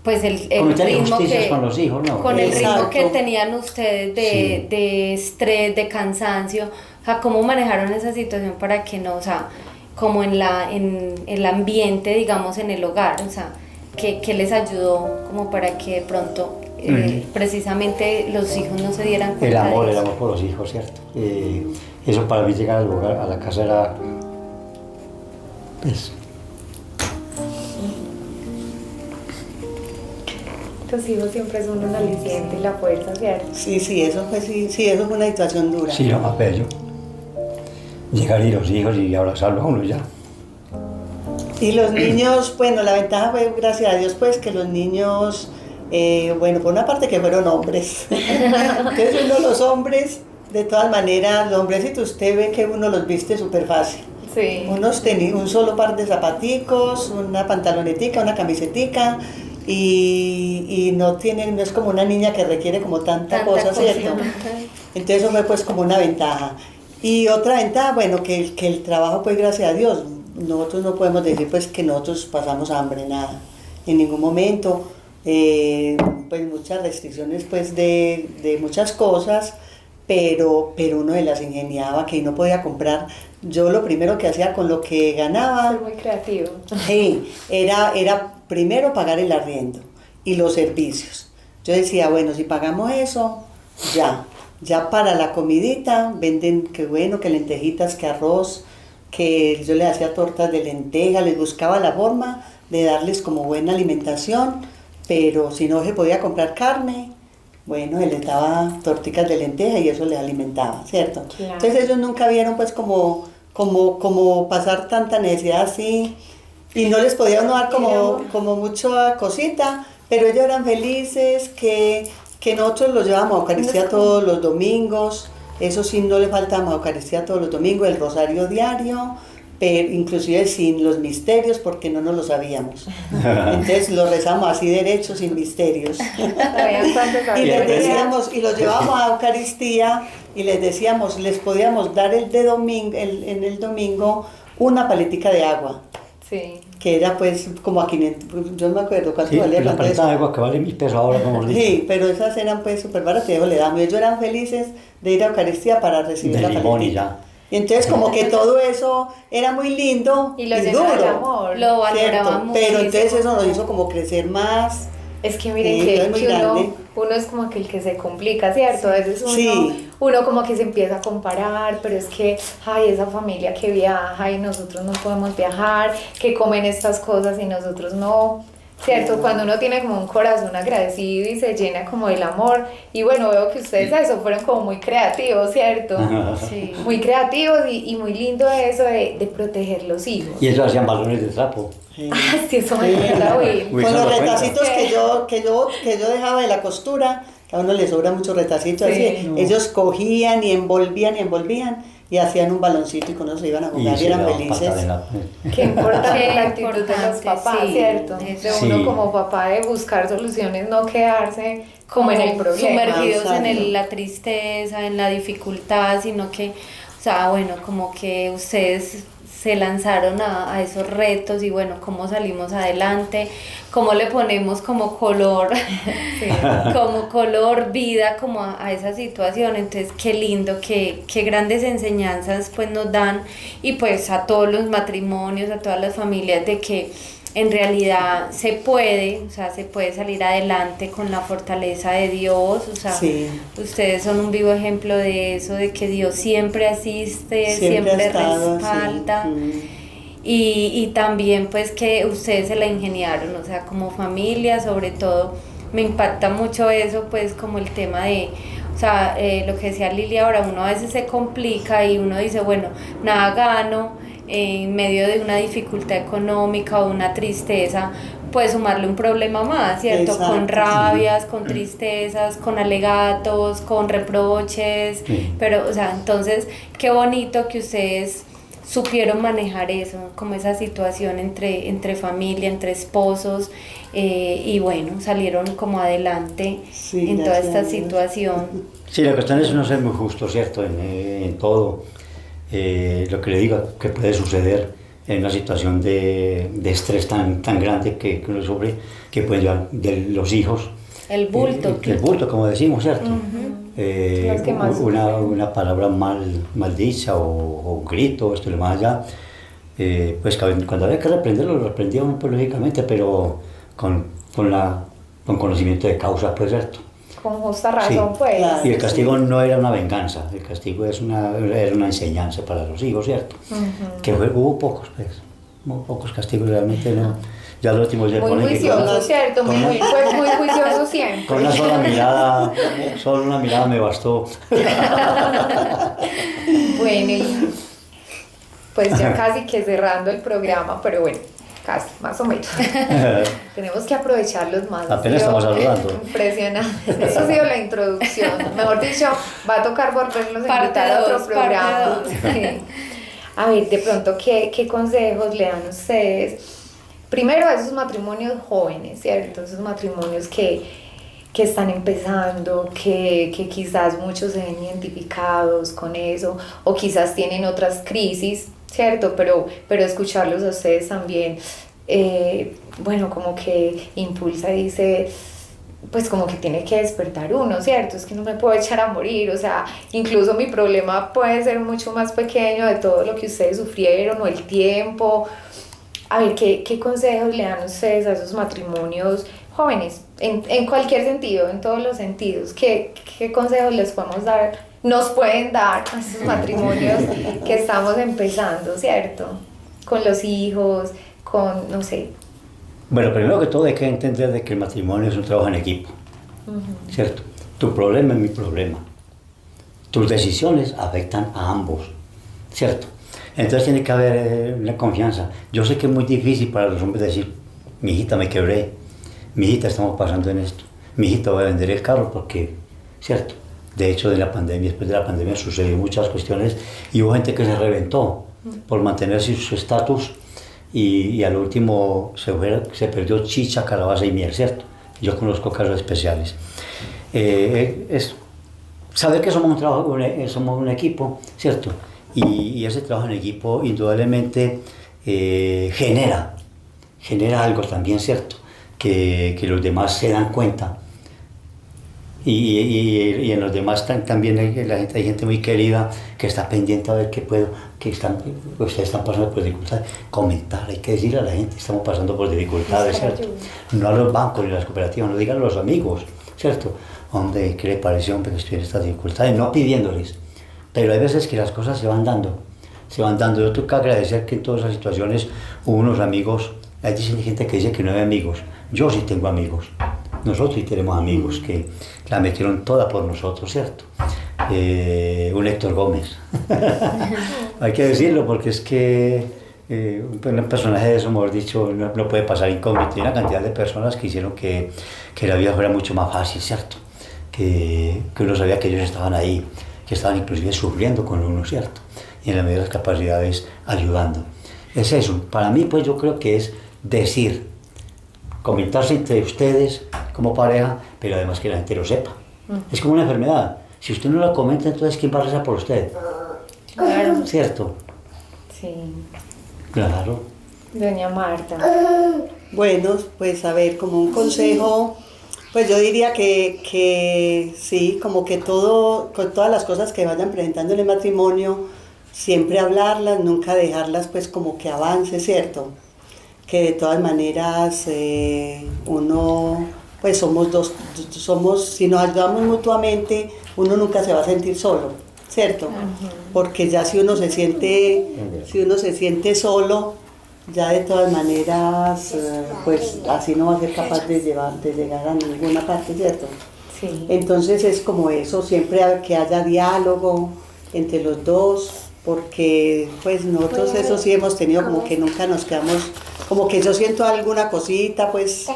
pues el Cometer ritmo injusticias que, con los hijos, ¿no? con el ritmo Exacto. que tenían ustedes Sí. de estrés, de cansancio, o sea, cómo manejaron esa situación para que no, o sea, como en el ambiente, digamos, en el hogar, o sea, ¿qué les ayudó como para que de pronto precisamente los hijos no se dieran El cuenta amor de eso? por los hijos, ¿cierto? Eso para mí llegar al hogar, a la casa era, pues, Tus hijos siempre son un aliciente y la fuerza, ¿cierto? Sí, eso fue, sí, eso fue una situación dura. sí, lo más bello. Llegar y los hijos y abrazarlo a uno ya. Y los niños, bueno, la ventaja fue, gracias a Dios, pues que los niños, bueno, por una parte que fueron hombres. Entonces uno los hombres, de todas maneras, los hombrecitos, usted ve que uno los viste súper fácil. Sí. Unos tenían un solo par de zapaticos, una pantalonetica, una camisetica, y no tienen, no es como una niña que requiere como tanta cosa, ¿cierto? Entonces eso fue pues como una ventaja. Y otra ventaja, bueno, que el trabajo, pues gracias a Dios, nosotros no podemos decir pues que nosotros pasamos hambre, nada, en ningún momento, pues muchas restricciones pues de muchas cosas, pero uno de las ingeniaba, que no podía comprar. Yo lo primero que hacía con lo que ganaba, Soy muy creativo. sí, era primero pagar el arriendo y los servicios. Yo decía, bueno, si pagamos eso, ya para la comidita venden, que bueno, que lentejitas, que arroz, que yo les hacía tortas de lenteja, les buscaba la forma de darles como buena alimentación, pero si no se podía comprar carne, bueno, se les daba torticas de lenteja y eso les alimentaba, ¿cierto? Claro. Entonces ellos nunca vieron pues como pasar tanta necesidad así, y no les podía uno dar como mucha cosita, pero ellos eran felices, que nosotros los llevábamos a Eucaristía todos los domingos, eso sí, no le faltábamos a Eucaristía todos los domingos, el rosario diario, pero inclusive sin los misterios porque no nos lo sabíamos. Entonces lo rezamos así derecho, sin misterios. Vean cuántos Y les había. decíamos, y los llevábamos a Eucaristía y les decíamos, les podíamos dar en el domingo una paletica de agua, Sí. que era pues como a 500, yo no me acuerdo cuánto Sí, valía la cuánto paleta de eso. agua que vale 1000 pesos ahora, como dicho. Sí, pero esas eran pues súper baratas y eso le damos. Ellos eran felices de ir a Eucaristía para recibir De la limón y paletita. ya. Y entonces como que todo eso era muy lindo Y lo y llenaba de duro, amor. Lo valoraban ¿cierto? muchísimo. Pero entonces eso nos hizo como crecer más. Es que miren Sí, que, es muy que grande. uno es como que el que se complica, ¿cierto? A veces Sí. uno como que se empieza a comparar, pero es que, ay, esa familia que viaja y nosotros no podemos viajar, que comen estas cosas y nosotros no, ¿cierto? Cuando uno tiene como un corazón agradecido y se llena como del amor, y bueno, veo que ustedes eso fueron como muy creativos, ¿cierto? Sí. Muy creativos y muy lindo eso de proteger los hijos. Y ellos hacían balones de trapo. Sí. Ay, sí, eso me encanta oír. Uy, Con se los lo cuenta. retacitos que yo dejaba de la costura, que a uno le sobra mucho retacito, Sí. así, ellos cogían y envolvían y hacían un baloncito y con eso se iban a jugar y se eran daban felices. patada en la- Qué importante Qué la actitud de los importante, papás, sí, ¿cierto? eso. De Sí. uno como papá de buscar soluciones, no quedarse como en el problema. sumergidos en Exacto. la tristeza, en la dificultad, sino que, o sea, bueno, como que ustedes se lanzaron a esos retos y bueno, cómo salimos adelante, cómo le ponemos como color, como color, vida, como a esa situación. Entonces, qué lindo, qué grandes enseñanzas pues nos dan, y pues a todos los matrimonios, a todas las familias, de que en realidad se puede, o sea, se puede salir adelante con la fortaleza de Dios, o sea, Sí. ustedes son un vivo ejemplo de eso, de que Dios siempre asiste, Siempre ha siempre estado así. respalda. Y también pues que ustedes se la ingeniaron, o sea, como familia sobre todo, me impacta mucho eso, pues como el tema de, o sea, lo que decía Lili ahora, uno a veces se complica y uno dice, bueno, nada gano en medio de una dificultad económica o una tristeza, puede sumarle un problema más, ¿cierto? Exacto. Con rabias, con tristezas, con alegatos, con reproches, Sí. pero, o sea, entonces, qué bonito que ustedes supieron manejar eso, como esa situación entre familia, entre esposos, y bueno, salieron como adelante Sí, en toda gracias esta a Dios. situación. Sí, la cuestión es no ser muy justo, ¿cierto? En todo. Lo que le digo que puede suceder en una situación de estrés tan grande que uno sufre, que puede llevar de los hijos. El bulto. El bulto, como decimos, ¿cierto? Los que más Una palabra mal dicha o un grito, esto y lo más allá. Pues cuando había que reprenderlo, lo reprendía uno, pues, lógicamente, pero con conocimiento de causa, pues, ¿cierto? Con justa razón, Sí. pues. Claro. Y el castigo no era una venganza, el castigo era una enseñanza para los hijos, ¿cierto? Que hubo pocos, pues, hubo pocos castigos, realmente no. Ya los últimos ya Muy ponen que juicioso, ¿cierto? Fue muy juicioso siempre. con una sola mirada, solo una mirada me bastó. Bueno, y pues ya casi que cerrando el programa, pero bueno, casi, más o menos. Tenemos que aprovecharlos más. Apenas estamos saludando. Impresionante. Eso ha sido la introducción. Mejor dicho, va a tocar volvernos a Parte invitar a otro dos, programa. parte Sí. A ver, de pronto, ¿qué consejos le dan ustedes? Primero a esos matrimonios jóvenes, ¿cierto? Esos matrimonios que están empezando, que quizás muchos se ven identificados con eso, o quizás tienen otras crisis, ¿cierto? Pero escucharlos a ustedes también, bueno, como que impulsa y dice, pues como que tiene que despertar uno, ¿cierto? Es que no me puedo echar a morir, o sea, incluso mi problema puede ser mucho más pequeño de todo lo que ustedes sufrieron o el tiempo. A ver, ¿qué consejos le dan ustedes a esos matrimonios jóvenes? En cualquier sentido, en todos los sentidos. ¿Qué consejos les podemos dar, nos pueden dar a esos matrimonios que estamos empezando, ¿cierto? Con los hijos, con, no sé. Bueno, primero que todo hay que entender de que el matrimonio es un trabajo en equipo, ¿cierto? Tu problema es mi problema. Tus decisiones afectan a ambos, ¿cierto? Entonces tiene que haber una confianza. Yo sé que es muy difícil para los hombres decir, mi hijita, me quebré, mi hijita, estamos pasando en esto, mi hijita, voy a vender el carro porque, ¿cierto? De hecho, después de la pandemia sucedió muchas cuestiones y hubo gente que se reventó por mantener su estatus y al último se perdió chicha, calabaza y miel, ¿cierto? Yo conozco casos especiales. Es saber que somos un equipo, ¿cierto? Y ese trabajo en equipo indudablemente genera algo también, ¿cierto? Que los demás se dan cuenta. Y en los demás también hay gente muy querida que está pendiente a ver qué puedo, ustedes están pasando por dificultades. Comentar, hay que decirle a la gente, estamos pasando por dificultades, ¿cierto? No a los bancos ni a las cooperativas, no digan a los amigos, ¿cierto? Hombre, ¿qué le pareció, hombre, que estoy en estas dificultades? No pidiéndoles. Pero hay veces que las cosas se van dando. Yo tengo que agradecer que en todas esas situaciones hubo unos amigos. Hay gente que dice que no hay amigos. Yo sí tengo amigos. Nosotros sí tenemos amigos que la metieron toda por nosotros, ¿cierto? Un Héctor Gómez. Hay que decirlo porque es que un personaje de eso, mejor dicho, no puede pasar incógnito. Hay una cantidad de personas que hicieron que la vida fuera mucho más fácil, ¿cierto? Que uno sabía que ellos estaban ahí, que estaban inclusive sufriendo con uno, ¿cierto? Y en la medida de las capacidades ayudando. Es eso, para mí pues yo creo que es decir, comentarse entre ustedes como pareja, pero además que la gente lo sepa. Es como una enfermedad, si usted no la comenta, entonces ¿quién va a rezar por usted? Claro. ¿Cierto? Sí. Claro. Doña Marta. Bueno, pues a ver, como un consejo, pues yo diría que sí, como que con todas las cosas que vayan presentando en el matrimonio, siempre hablarlas, nunca dejarlas pues como que avance, ¿cierto? Que de todas maneras uno, pues si nos ayudamos mutuamente, uno nunca se va a sentir solo, ¿cierto? Porque ya si uno se siente solo, ya de todas maneras, pues así no va a ser capaz de llegar a ninguna parte, ¿cierto? Sí. Entonces es como eso, siempre que haya diálogo entre los dos, porque pues nosotros eso sí hemos tenido como que nunca nos quedamos, como que yo siento alguna cosita pues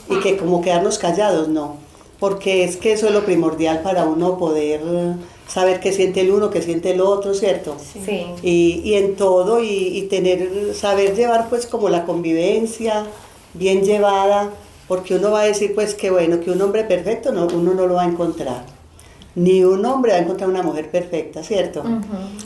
y que como quedarnos callados, no, porque es que eso es lo primordial para uno poder saber qué siente el uno, qué siente el otro, ¿cierto? Sí. Y en todo y tener, saber llevar pues como la convivencia bien llevada, porque uno va a decir pues que bueno, que un hombre perfecto no, uno no lo va a encontrar. Ni un hombre va a encontrar una mujer perfecta, ¿cierto?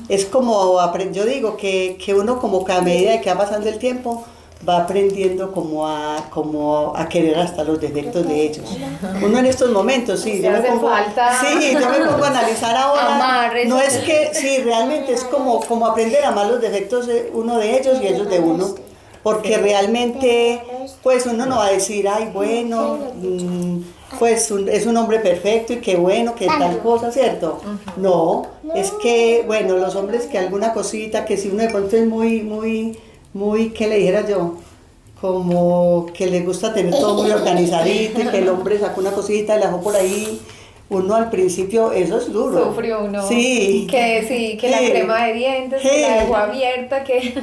Es como, yo digo que uno como que a medida de que va pasando el tiempo va aprendiendo como a querer hasta los defectos de ellos. Uno en estos momentos, sí, yo me pongo a analizar ahora, amar, no es que, sí, realmente es como aprender a amar los defectos de uno de ellos y ellos de uno, porque realmente, pues uno no va a decir, ay, bueno, pues es un hombre perfecto y qué bueno, que tal cosa, ¿cierto? No, es que, bueno, los hombres que alguna cosita, que si uno de pronto es muy, ¿qué le dijera yo? Como que le gusta tener todo muy organizadito y que el hombre sacó una cosita y la dejó por ahí. Uno al principio, eso es duro. Sufrió uno. Sí. Que la crema de dientes, que la dejó abierta, que...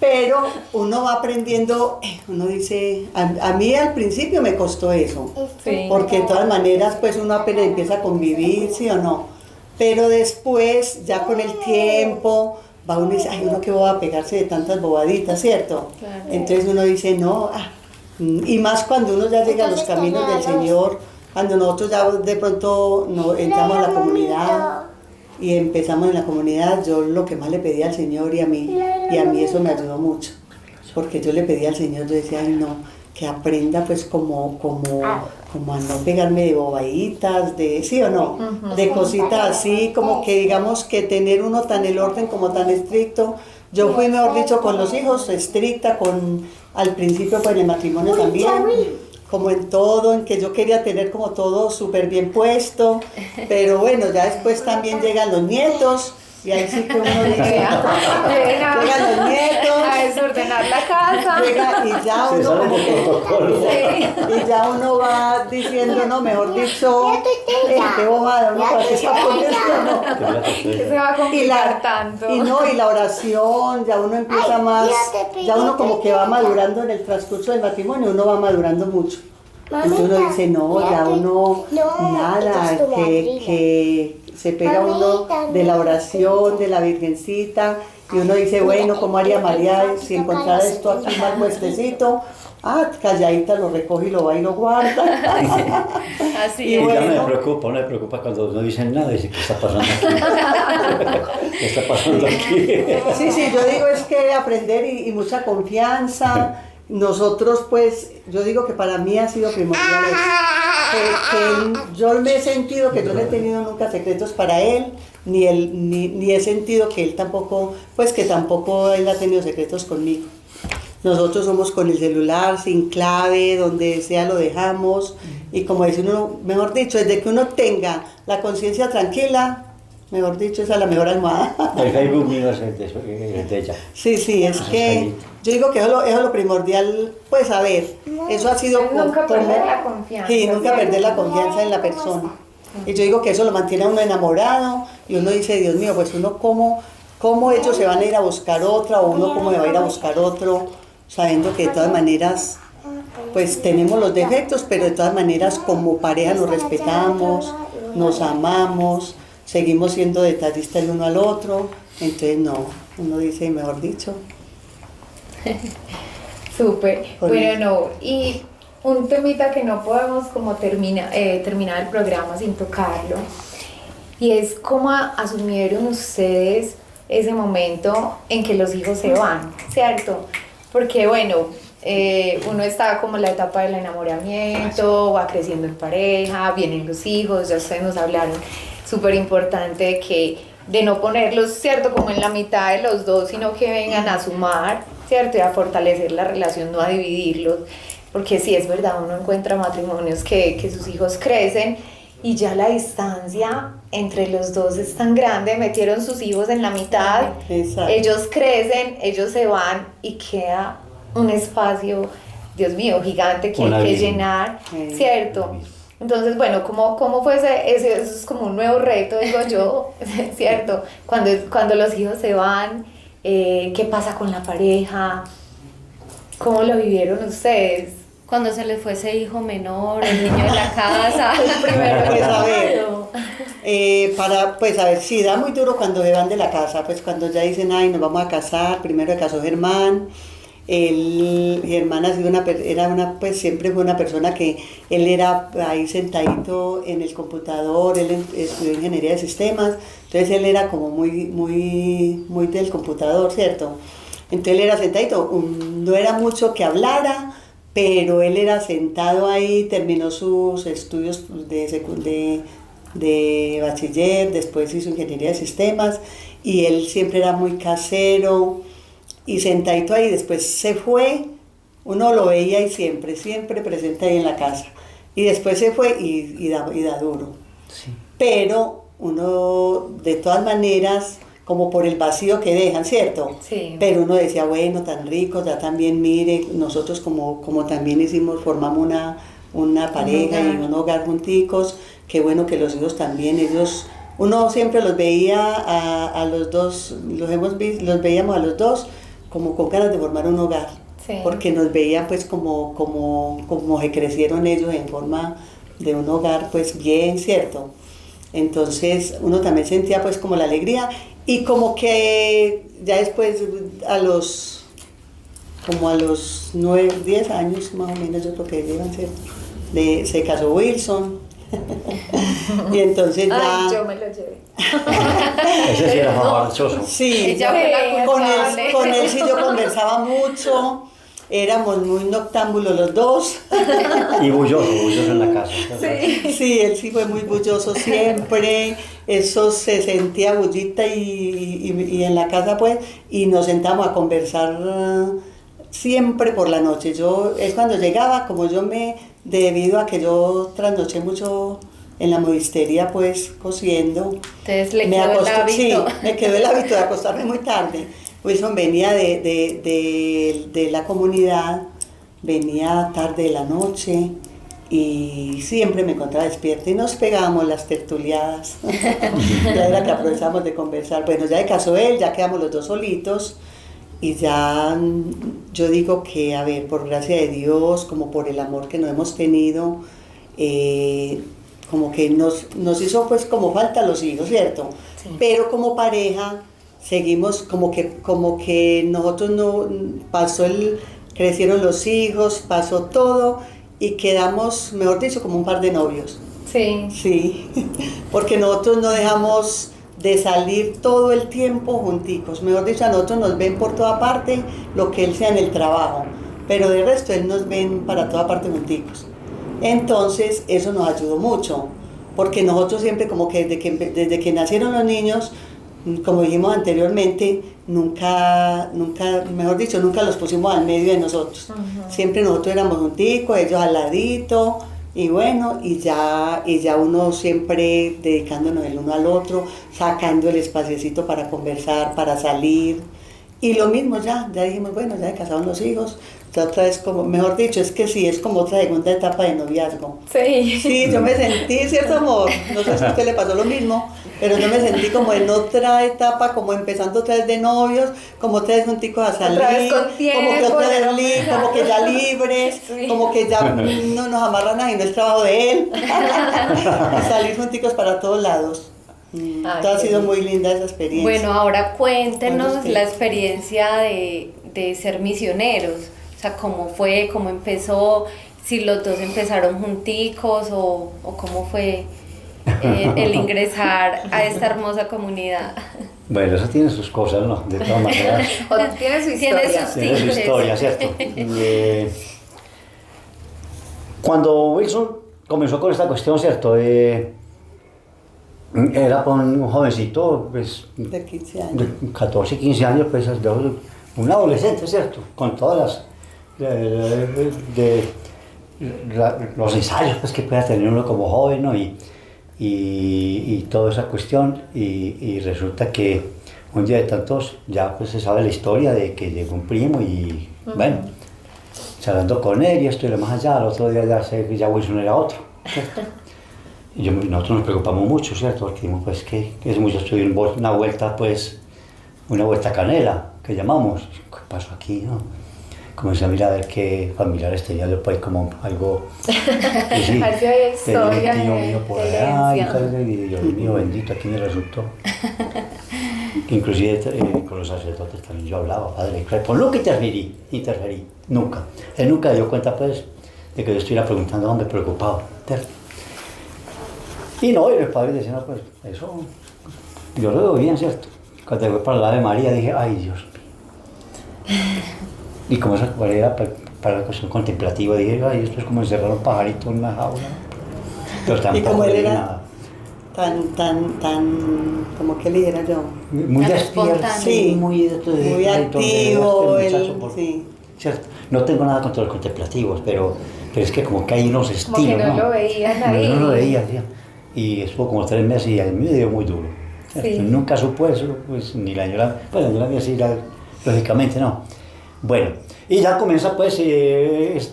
Pero uno va aprendiendo, uno dice, a mí al principio me costó eso. Sí. Porque de todas maneras, pues uno apenas empieza a convivir, ¿sí o no? Pero después, ya con el tiempo, va uno y dice, ay, uno que va a pegarse de tantas bobaditas, ¿cierto? Claro. Entonces uno dice, no, y más cuando uno ya llega a los caminos del Señor, cuando nosotros ya de pronto entramos a la comunidad y empezamos en la comunidad, yo lo que más le pedí al Señor y a mí eso me ayudó mucho, porque yo le pedí al Señor, yo decía, ay no, que aprenda pues como a no pegarme de bobaditas, de sí o no, de cositas así, como que digamos que tener uno tan el orden como tan estricto. Yo fui, mejor dicho, con los hijos estricta, al principio pues en el matrimonio también, como en todo, en que yo quería tener como todo súper bien puesto, pero bueno, ya después también llegan los nietos, y ahí sí que uno dice, llegan los nietos, a desordenar la casa. y ya uno como que, y ya uno va diciendo, no, mejor dicho, qué bobada, uno para qué está poniendo, no. Que se va a complicar tanto. Y la oración, ya uno empieza más, ya uno como que va madurando en el transcurso del matrimonio, uno va madurando mucho. Entonces uno dice, no, ya uno, nada, que se pega uno de la oración, de la Virgencita, y uno dice, bueno, ¿cómo haría María si encontrara esto aquí mal puestecito? Calladita lo recoge y lo va y lo guarda. Así y es. bueno, ya no me preocupa cuando no dicen nada, dice, ¿qué está pasando aquí? ¿Qué está pasando aquí? Sí, yo digo es que aprender y mucha confianza. Nosotros pues, yo digo que para mí ha sido primordial que yo me he sentido que yo no he tenido nunca secretos para él, ni he sentido que él tampoco, pues que tampoco él ha tenido secretos conmigo. Nosotros somos con el celular, sin clave, donde sea lo dejamos, y como dice uno, mejor dicho, desde que uno tenga la conciencia tranquila, mejor dicho, esa es la mejor almohada. El Facebook mío es de ella. Sí, es que yo digo que eso es lo primordial, pues a ver, eso ha sido nunca perder la confianza. Sí, nunca perder la confianza en la persona. Y yo digo que eso lo mantiene a uno enamorado, y uno dice, Dios mío, pues uno cómo ellos se van a ir a buscar otra, o uno cómo me va a ir a buscar otro, sabiendo que de todas maneras, pues tenemos los defectos, pero de todas maneras como pareja nos respetamos, nos amamos, seguimos siendo detallistas el uno al otro, entonces no, uno dice, mejor dicho. Súper, bueno, no, y un temita que no podemos como terminar el programa sin tocarlo, y es cómo asumieron ustedes ese momento en que los hijos se van, ¿cierto? Porque bueno, uno está como en la etapa del enamoramiento, va creciendo en pareja, vienen los hijos, ya ustedes nos hablaron, súper importante de no ponerlos, ¿cierto? Como en la mitad de los dos, sino que vengan a sumar, ¿cierto? Y a fortalecer la relación, no a dividirlos, porque sí es verdad, uno encuentra matrimonios que sus hijos crecen y ya la distancia entre los dos es tan grande, metieron sus hijos en la mitad, Exacto. Ellos crecen, ellos se van y queda un espacio, Dios mío, gigante que hay que llenar, ¿cierto? Entonces, bueno, ¿cómo fue ese? Eso es como un nuevo reto, digo yo, ¿cierto? Cuando los hijos se van, ¿qué pasa con la pareja? ¿Cómo lo vivieron ustedes? Cuando se les fue ese hijo menor, el niño de la casa. El primero. Pues a ver, pues a ver, sí, da muy duro cuando se van de la casa, pues cuando ya dicen, ay, nos vamos a casar, primero se casó Germán. Germán ha sido pues siempre fue una persona que él era ahí sentadito en el computador, él estudió ingeniería de sistemas, entonces él era como muy del computador, ¿cierto? Entonces él era sentadito, no era mucho que hablara, pero él era sentado ahí, terminó sus estudios de bachiller, después hizo ingeniería de sistemas y él siempre era muy casero y sentadito ahí, después se fue, uno lo veía y siempre presente ahí en la casa y después se fue y da duro. Sí. Pero uno de todas maneras, como por el vacío que dejan, ¿cierto? Sí. Pero uno decía, bueno, tan ricos, ya también mire, nosotros como también formamos una pareja y un hogar junticos, qué bueno que los hijos también, uno siempre los veía a los dos, los veíamos a los dos como con ganas de formar un hogar, Sí. porque nos veían pues como que crecieron ellos en forma de un hogar pues bien, ¿cierto? Entonces uno también sentía pues como la alegría y como que ya después a los 9, 10 años más o menos yo creo que llevan, ¿cierto? Se casó Wilson y entonces ya... Ay, yo me lo llevé. Ese sí era maravilloso. Sí, Ella fue la culpable. con él sí yo conversaba mucho, éramos muy noctámbulos los dos. Y bulloso en la casa. Sí, él sí fue muy bulloso siempre, eso se sentía bullita y en la casa pues, y nos sentamos a conversar siempre por la noche. Es cuando llegaba, como debido a que yo trasnoché mucho en la modistería pues cosiendo, Entonces le quedó el hábito. Sí, me quedó el hábito de acostarme muy tarde. Wilson venía de la comunidad, venía tarde de la noche y siempre me encontraba despierta y nos pegábamos las tertuliadas. Ya era que aprovechamos de conversar. Bueno, ya se casó él, ya quedamos los dos solitos y ya yo digo que, a ver, por gracia de Dios, como por el amor que nos hemos tenido, como que nos hizo pues como falta los hijos, ¿cierto? Sí. Pero como pareja seguimos como que nosotros crecieron los hijos, pasó todo y quedamos, mejor dicho, como un par de novios. Sí. Sí, porque nosotros no dejamos de salir todo el tiempo junticos, mejor dicho, a nosotros nos ven por toda parte, lo que él sea en el trabajo, pero de resto él nos ven para toda parte junticos. Entonces eso nos ayudó mucho, porque nosotros siempre como que desde que nacieron los niños, como dijimos anteriormente, nunca, mejor dicho, nunca los pusimos al medio de nosotros. Uh-huh. Siempre nosotros éramos junticos, ellos al ladito, y bueno, y ya uno siempre dedicándonos el uno al otro, sacando el espaciecito para conversar, para salir. Y lo mismo ya dijimos, bueno, ya se casaron los hijos, ya otra vez como, mejor dicho, es que sí, es como otra segunda etapa de noviazgo. Sí. Sí, yo me sentí, ¿cierto, amor? No sé si a usted le pasó lo mismo, pero yo me sentí como en otra etapa, como empezando otra vez de novios, como otra vez junticos a salir, Otra vez con tiempo, como que otra vez como que ya libres, Sí. como que ya no nos amarran ahí, no es trabajo de él, y salir junticos para todos lados. Ay, Ha sido qué muy linda esa experiencia. Bueno, ahora cuéntenos ¿Cuándo es que? la experiencia de ser misioneros, o sea, cómo fue, cómo empezó, si los dos empezaron junticos o cómo fue el ingresar a esta hermosa comunidad. Bueno, eso tiene sus cosas, ¿no? De todas maneras. Tiene su Tiene historia. sus- Tiene su Sí, historia, sí. ¿cierto? Cuando Wilson comenzó con esta cuestión, ¿cierto? Era pues, un jovencito, pues, De 15 años. de 14, 15 años, pues, un adolescente, ¿cierto? Con todas los ensayos pues, que pueda tener uno como joven, ¿no? Y toda esa cuestión. Y resulta que un día de tantos ya pues se sabe la historia de que llegó un primo y, bueno, charlando con él y esto y lo más allá, al otro día ya sé que ya Wilson era otro. ¿cierto? Y nosotros nos preocupamos mucho, ¿cierto? Porque dijimos, pues, que ese muchacho dio una vuelta, pues, una vuelta canela, que llamamos. ¿Qué pasó aquí, no? Comencé a mirar a ver qué familiares tenía yo, pues, como algo... Y sí, A ver si hay tenía un historia tío de mío por allá, y herencia. tal, y Dios mío bendito, aquí me resultó. Inclusive con los sacerdotes también yo hablaba, padre, pues nunca interferí, nunca. Él nunca dio cuenta, pues, de que yo estuviera preguntando, hombre, preocupado, ¿cierto? Y no, y el padre decía, no, pues, eso, yo lo veo bien, ¿cierto? Cuando fue para la Ave María dije, ay, Dios mío. Y como esa era para la cuestión contemplativa, dije, ay, esto es como encerrar un pajarito en una jaula. Pero Y tampoco como él le di era nada. como que le dijera yo, Muy Tan despierto, espontáneo. sí, muy muy activo, sí. ¿Cierto? No tengo nada contra los contemplativos, pero es que como que hay unos Como estilos, que no lo veían ahí. No lo veía, sí. Y estuvo como 3 meses y a mí me dio muy duro. ¿Cierto? Sí. Nunca supo eso, pues ni la señora, pues la señora mía sí, lógicamente no. Bueno, y ya comienza pues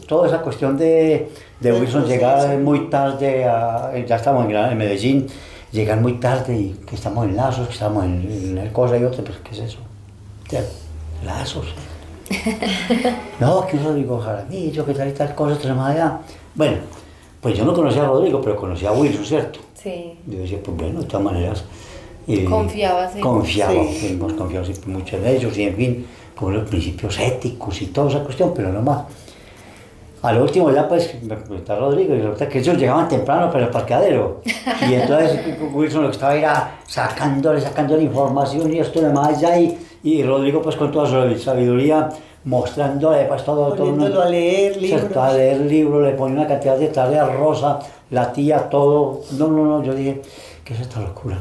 toda esa cuestión de Wilson llegar muy tarde, ya estamos en Medellín, llegar muy tarde y que estamos en lazos, que estamos en una cosa y otra, pues ¿qué es eso? ¿Cierto? Lazos. No, que Rodrigo Jaramillo, que tal y tal cosa, tenemos allá. Bueno, pues yo no conocía a Rodrigo, pero conocía a Wilson, ¿cierto? Sí. Yo decía, pues bueno, de todas maneras. Confiabas en- Confiaba, Sí. hemos confiado siempre mucho en ellos y en fin, con los principios éticos y toda esa cuestión, pero no más. A lo último ya pues me preguntó Rodrigo y resulta que ellos llegaban temprano para el parqueadero. Y entonces Wilson lo que estaba era sacándole información y esto y demás ya y Rodrigo pues con toda su sabiduría mostrándole pues todo. Poniéndolo a leer libros. ¿Cierto? A leer libros, le ponía una cantidad de tareas, Rosa, la tía, todo. No, yo dije, ¿qué es esta locura?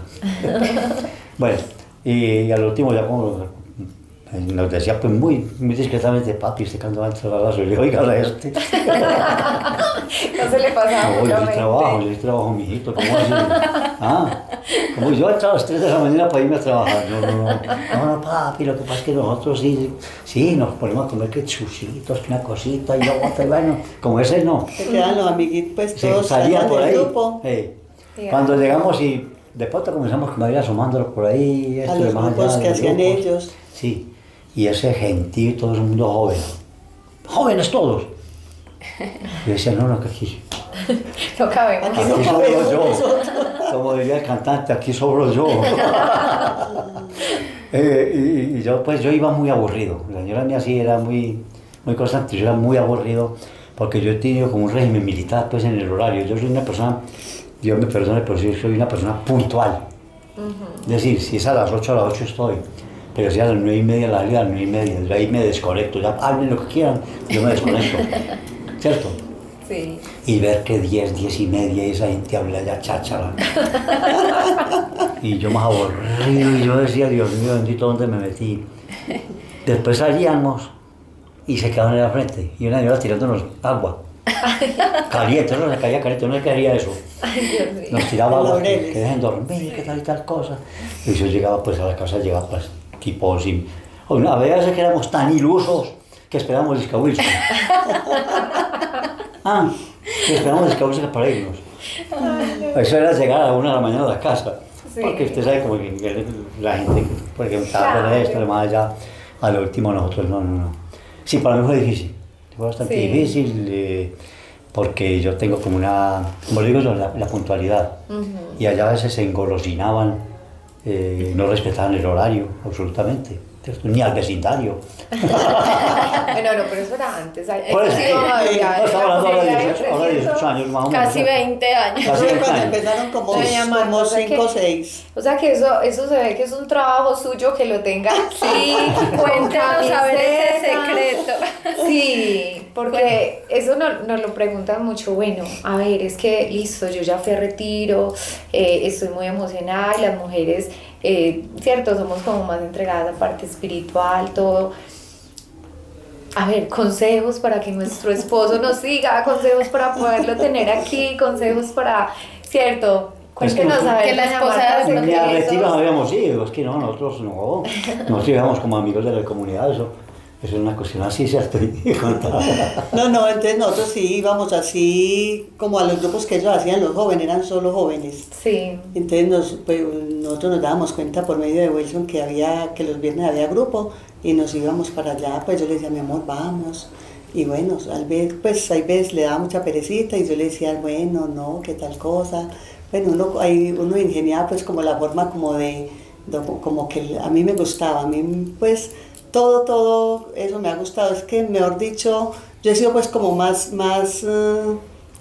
Bueno, y al último ya como nos decía pues muy discretamente, papi, este cuando va a entrar a la suya, oiga, este. No se le pasaba No, mucha yo mente. sí trabajo, mijito, ¿cómo así? Como yo entro a las 3 de la mañana para irme a trabajar. No, papi, lo que pasa es que nosotros sí, nos ponemos a comer que chuchitos, que una cosita y otra, y bueno, como ese no. Se quedan los amiguitos, pues Se todos salían salían por del ahí. grupo. Sí. Cuando llegamos y de pronto comenzamos como a ir asomándolos por ahí. A los grupos que hacían ellos. Sí, y ese gentío y todo el mundo joven. Jóvenes todos. Yo decía, no, que aquí. No cabemos. Aquí Aquí no sobro cabemos yo. nosotros. Como diría el cantante, aquí sobro yo. Y yo iba muy aburrido. La señora mía sí era muy constante, yo era muy aburrido porque yo he tenido como un régimen militar pues en el horario. Yo soy una persona, Dios me perdone, pero sí soy una persona puntual. Es decir, si es a las 8, a las 8 estoy. Pero si a las 9:30 la salida, a las 9:30, yo ahí me desconecto. Ya hablen lo que quieran, yo me desconecto. ¿Cierto? Sí. Y ver que 10, 10:30 y esa gente habla ya cháchara. Y yo más aburrido y yo decía, Dios mío, bendito, ¿dónde me metí? Después salíamos y se quedaban en la frente y una señora tirándonos agua. Caliente, no se caía caliente, no se quedaría eso. Ay, Dios mío. Nos tiraba agua, que Laureles. dejen dormir, que tal y tal cosa. Y yo llegaba pues a la casa, llegaba pues tipo sin... A veces que éramos tan ilusos que esperábamos el Wilson. Que esperábamos el Wilson para irnos. Eso era llegar a la 1 de la mañana a la casa. Sí. Porque usted sabe como que la gente, porque estaba con esto, además ya a lo último nosotros no. Sí, para mí fue difícil. Fue bastante Sí. difícil porque yo tengo como como digo yo, la puntualidad. Y allá a veces se engolosinaban, no respetaban el horario, absolutamente. ¿Cierto? Ni al vecindario. Bueno, no, pero eso era antes. Por eso, Sí, ya, no, estamos hablando ahora de ya, 18, ahora de 18 años más o menos. Casi 20 años. Casi Fue 20 cuando años. empezaron como Doña Marta, o sea 5 o que- 6. O sea que eso se ve que es un trabajo suyo que lo tenga. Sí, cuéntanos a ver ese secreto. Sí, porque eso nos lo preguntan mucho. Bueno, a ver, es que listo, yo ya fui a retiro, estoy muy emocionada y las mujeres, cierto, somos como más entregadas a la parte espiritual, todo. A ver, consejos para que nuestro esposo nos siga, consejos para poderlo tener aquí, consejos para, cierto, cuéntenos a ver, que la doña esposa Marta, de- Ni a secretos. retiro no habíamos ido, es que no, nosotros íbamos como amigos de la comunidad, eso. Eso es una cuestión así, ¿cierto? Y contaba. No, entonces nosotros sí íbamos así como a los grupos que ellos hacían, los jóvenes, eran solo jóvenes. Sí. Entonces pues, nosotros nos dábamos cuenta por medio de Wilson que los viernes había grupo y nos íbamos para allá, pues yo le decía, mi amor, vamos. Y bueno, hay veces le daba mucha perecita y yo le decía, bueno, no, qué tal cosa. Bueno, uno ingeniaba pues como la forma como como que a mí me gustaba, a mí pues todo eso me ha gustado. Es que, mejor dicho, yo he sido pues como más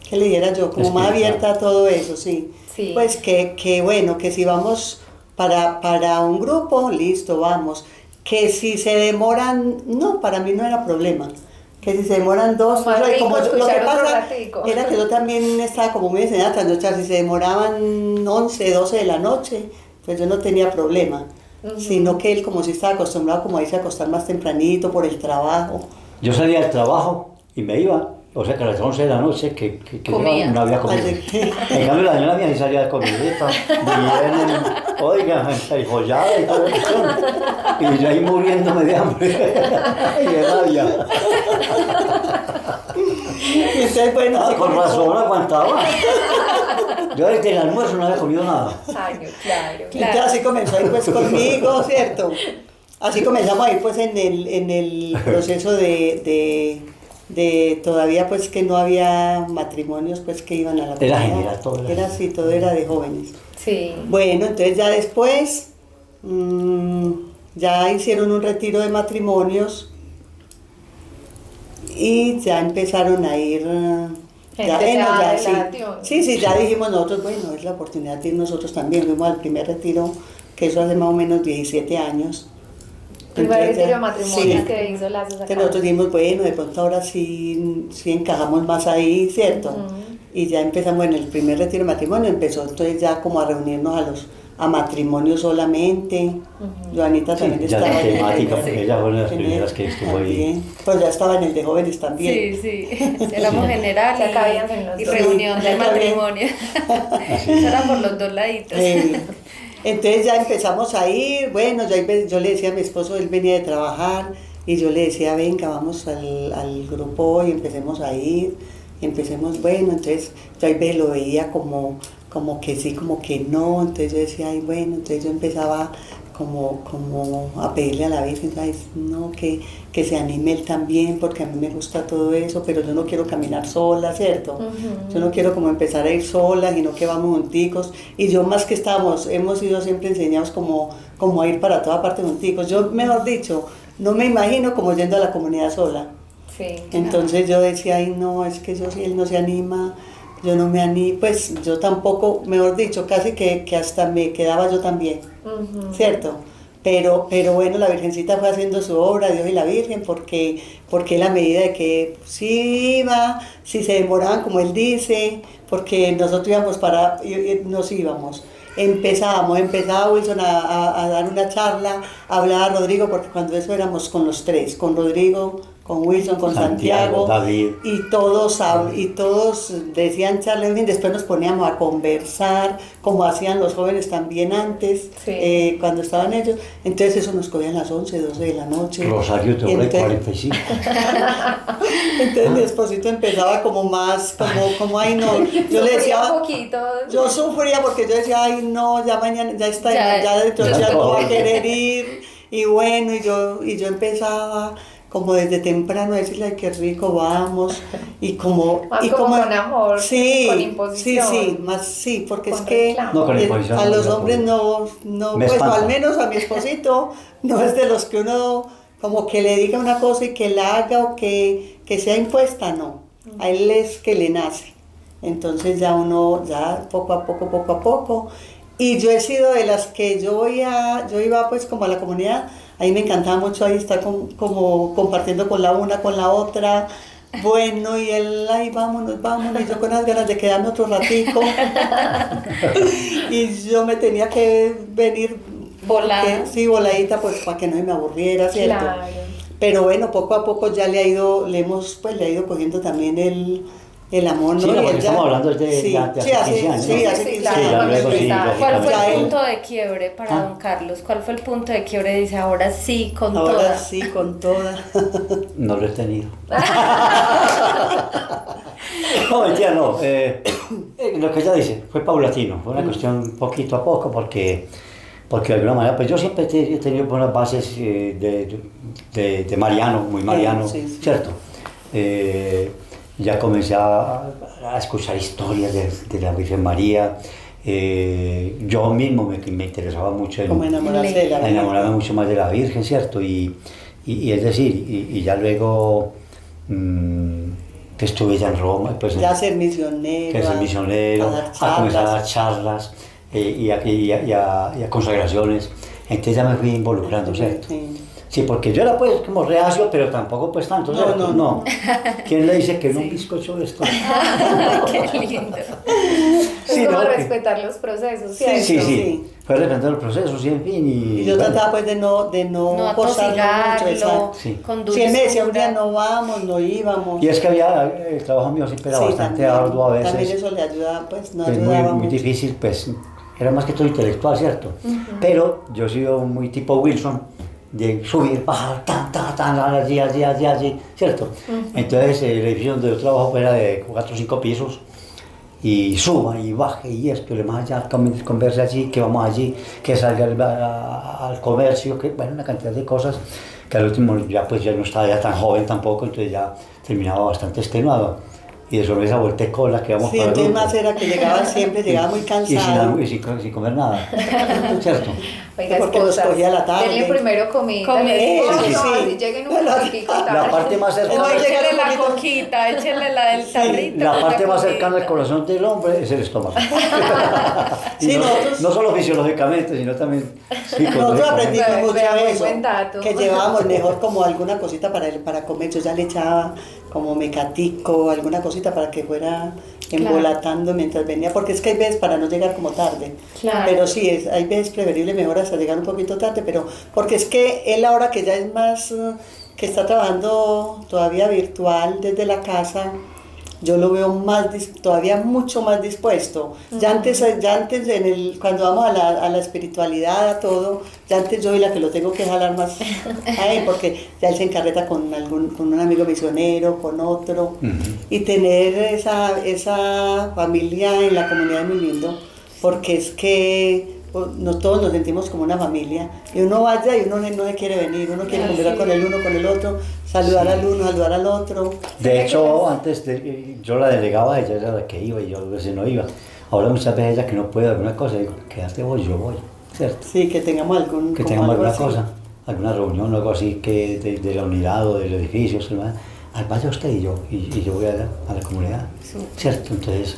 ¿qué le dijera yo? Como más abierta a todo eso, sí. Sí. Pues que bueno, que si vamos para un grupo, listo, vamos. Que si se demoran, no, para mí no era problema. Que si se demoran dos, Más rico lo que escuchar otro pasa ratico. era que yo también estaba como muy enseñada a trasnochar. Si se demoraban 11, 12 de la noche, pues yo no tenía problema. Sino que él, como si estaba acostumbrado como a irse a acostar más tempranito por el trabajo. Yo salía del trabajo y me iba, o sea que a las 11 de la noche que Comía. no había comido. En cambio la señora mía sí salía de comidita, bien, oiga, enjollada y todo eso. Y yo ahí muriéndome de hambre y de rabia. Y entonces, bueno, así Con comenzó. razón aguantaba. Yo desde el almuerzo no había comido nada. Ay, no, claro. Entonces así comenzó ahí pues conmigo, ¿cierto? Así comenzamos ahí pues en el proceso de todavía pues que no había matrimonios pues que iban a la Era comunidad. general, todo era Era así, todo era de jóvenes. Sí. Bueno, entonces ya después ya hicieron un retiro de matrimonios y ya empezaron a ir Gente ya de sí. la Sí, ya dijimos nosotros, bueno, es la oportunidad de ir nosotros también. Fuimos al primer retiro, que eso hace más o menos 17 años. Primer Entonces, retiro de ya- matrimonios sí. que hizo Lazos acá. Entonces nosotros dijimos, bueno, de pronto ahora sí encajamos más ahí, ¿cierto? Ujú. Y ya empezamos en el primer retiro de matrimonio, empezó entonces ya como a reunirnos a matrimonio solamente. Joanita también Ya estaba la en el temática, de- porque ella fue una de las en el- primeras que estuvo ahí. también. Pues ya estaba en el de jóvenes también. Sí, éramos general Se cabían en los y dos. reunión Sí, de está bien. matrimonio. Eso era por los dos laditos. Entonces ya empezamos a ir, bueno, yo le decía a mi esposo, él venía de trabajar, y yo le decía, venga, vamos al grupo y empecemos a ir, bueno, entonces yo ahí lo veía como que sí, como que no, entonces yo decía, ay, bueno, entonces yo empezaba como a pedirle a la Virgen, ay, no, que se anime él también, porque a mí me gusta todo eso, pero yo no quiero caminar sola, ¿cierto? Yo no quiero como empezar a ir sola, sino que vamos junticos, y yo más que hemos sido siempre enseñados como a ir para toda parte junticos. Yo, mejor dicho, no me imagino como yendo a la comunidad sola. Sí. Entonces yo decía, ay no, es que yo si él no se anima, yo no me animo, pues yo tampoco, mejor dicho, casi que hasta me quedaba yo también, ¿cierto? Pero bueno, la Virgencita fue haciendo su obra, Dios y la Virgen, porque la medida de que sí iba, si se demoraban como él dice, porque nosotros íbamos nos íbamos. Empezaba Wilson a dar una charla, a hablar a Rodrigo, porque cuando eso éramos con los tres, con Rodrigo, con Wilson, con Santiago, David. y todos decían charla, en fin, después nos poníamos a conversar, como hacían los jóvenes también antes, Sí. cuando estaban ellos, entonces eso nos cogían las 11, 12 de la noche. Rosario te Y hablé entonces- 45. Entonces mi esposito empezaba como más, como ay no, yo le decía, un poquito. yo sufría porque yo decía, ay no, ya mañana, ya está, ya dentro de ya días no va a todo. querer ir, y bueno, y yo empezaba como desde temprano a decirle, ay qué rico, vamos, y como... Más y como con amor, sí, con imposición. Sí, más sí, porque Con es que reclamo. No, con imposición a no, los yo hombres puedo. no Me pues o espanta. al menos a mi esposito, no es de los que uno como que le diga una cosa y que la haga o que sea impuesta, no. A él es que le nace. Entonces ya uno, ya poco a poco. Y yo he sido de las que yo iba pues como a la comunidad, ahí me encantaba mucho ahí estar como compartiendo con la una, con la otra. Bueno, y él, ay, vámonos, y yo con las ganas de quedarme otro ratico. Y yo me tenía que venir Volada. sí, voladita, pues para que no se me aburriera, ¿cierto? Claro. Pero bueno, poco a poco ya le ha ido cogiendo también el el amor, Sí, ¿no? no, Y porque él ya- estamos hablando de sí, hace sí, hace 15 años, sí, ¿no? hace Sí, 15 claro, Sí, ya años. luego sí, empezaba. ¿Cuál fue Ya el él- punto de quiebre para Ah. don Carlos? ¿Cuál fue el punto de quiebre? Dice, ahora sí, con Ahora toda. sí, con toda. No lo he tenido. No, mentira, no. Lo que ella dice fue paulatino, fue una cuestión poquito a poco porque de alguna manera, pues yo siempre he tenido buenas bases de mariano, muy mariano, Sí, sí. ¿cierto? Ya comencé a escuchar historias de la Virgen María. Yo mismo me interesaba mucho Como enamorarse de la a vida. enamorarme mucho más de la Virgen, ¿cierto? Y es decir, y ya luego que estuve ya en Roma, pues Ya ser misionero. que ser misionero, a dar a comenzar a dar charlas. charlas y a consagraciones. Entonces ya me fui involucrando, ¿cierto? Sí. Sí, porque yo era pues como reacio, pero tampoco pues tanto, No, ¿cierto? no. ¿Quién le dice que no un bizcocho de esto? Qué lindo. Es Sí, como ¿no? respetar los procesos, Sí, ¿cierto? sí, sí. Sí. Fue repensar el proceso, sí, en fin. Y yo bueno, trataba pues de no No forzarlo mucho. atosigarlo, exacto. Sí. con Si dulzura. él me decía un día no vamos, no íbamos. Y es que había, el trabajo mío siempre era Sí, bastante también. arduo a veces. También eso le ayuda, pues no Es ayudaba muy mucho. difícil, pues era más que todo intelectual, ¿cierto? Pero yo he sido muy tipo Wilson, de subir, bajar, allí, ¿cierto? Entonces el edificio donde yo trabajo era de 4 o 5 pisos, y suba y baje y esto, y demás, ya converse allí, que vamos allí, que salga al comercio, que bueno, una cantidad de cosas, que al último ya pues ya no estaba ya tan joven tampoco, entonces ya terminaba bastante extenuado. Y de sobre esa vuelta de cola que vamos Sí, para el entonces grupo. más era que llegaba siempre, llegaba muy Y cansado. sin comer nada, ¿cierto? Oiga, Porque nos esposas, cogía la tarde. denle primero comida. Come, No, sí, no, sí. así lleguen un poquitico La tarde. parte más O cercana, No, échele llegar un la poquito. coquita, échele la del tarrito. la con parte la más comida. cercana al corazón del hombre es el estómago. Y Sí, no, nosotros- no solo fisiológicamente, sino también Nosotros psicológicamente. aprendimos Vea, mucho vea, muy eso, buen dato. que llevábamos mejor como alguna cosita para comer. Yo ya le echaba como mecatico, alguna cosita para que fuera embolatando mientras venía, porque es que hay veces para no llegar como tarde. Claro. Pero sí, hay veces preferible mejor hasta llegar un poquito tarde, pero porque es que él ahora que ya es más, que está trabajando todavía virtual desde la casa, yo lo veo más todavía mucho más dispuesto. Ya antes cuando vamos a la espiritualidad, a todo, ya antes yo soy la que lo tengo que jalar más a él, porque ya él se encarreta con un amigo misionero, con otro, y tener esa familia en la comunidad es muy lindo, porque es que no todos nos sentimos como una familia, y uno vaya y uno no le quiere venir, uno quiere conversar con el uno, con el otro, saludar al uno, saludar al otro. De hecho, antes yo la delegaba, ella era la que iba y yo a veces no iba. Ahora muchas veces ella que no puede alguna cosa, digo, quédate vos, yo voy, ¿cierto? Sí, que tengamos Que como tengamos algo alguna así. cosa, alguna reunión o algo así que de la unidad o del edificio, vaya usted y yo voy a la comunidad, ¿cierto? Entonces,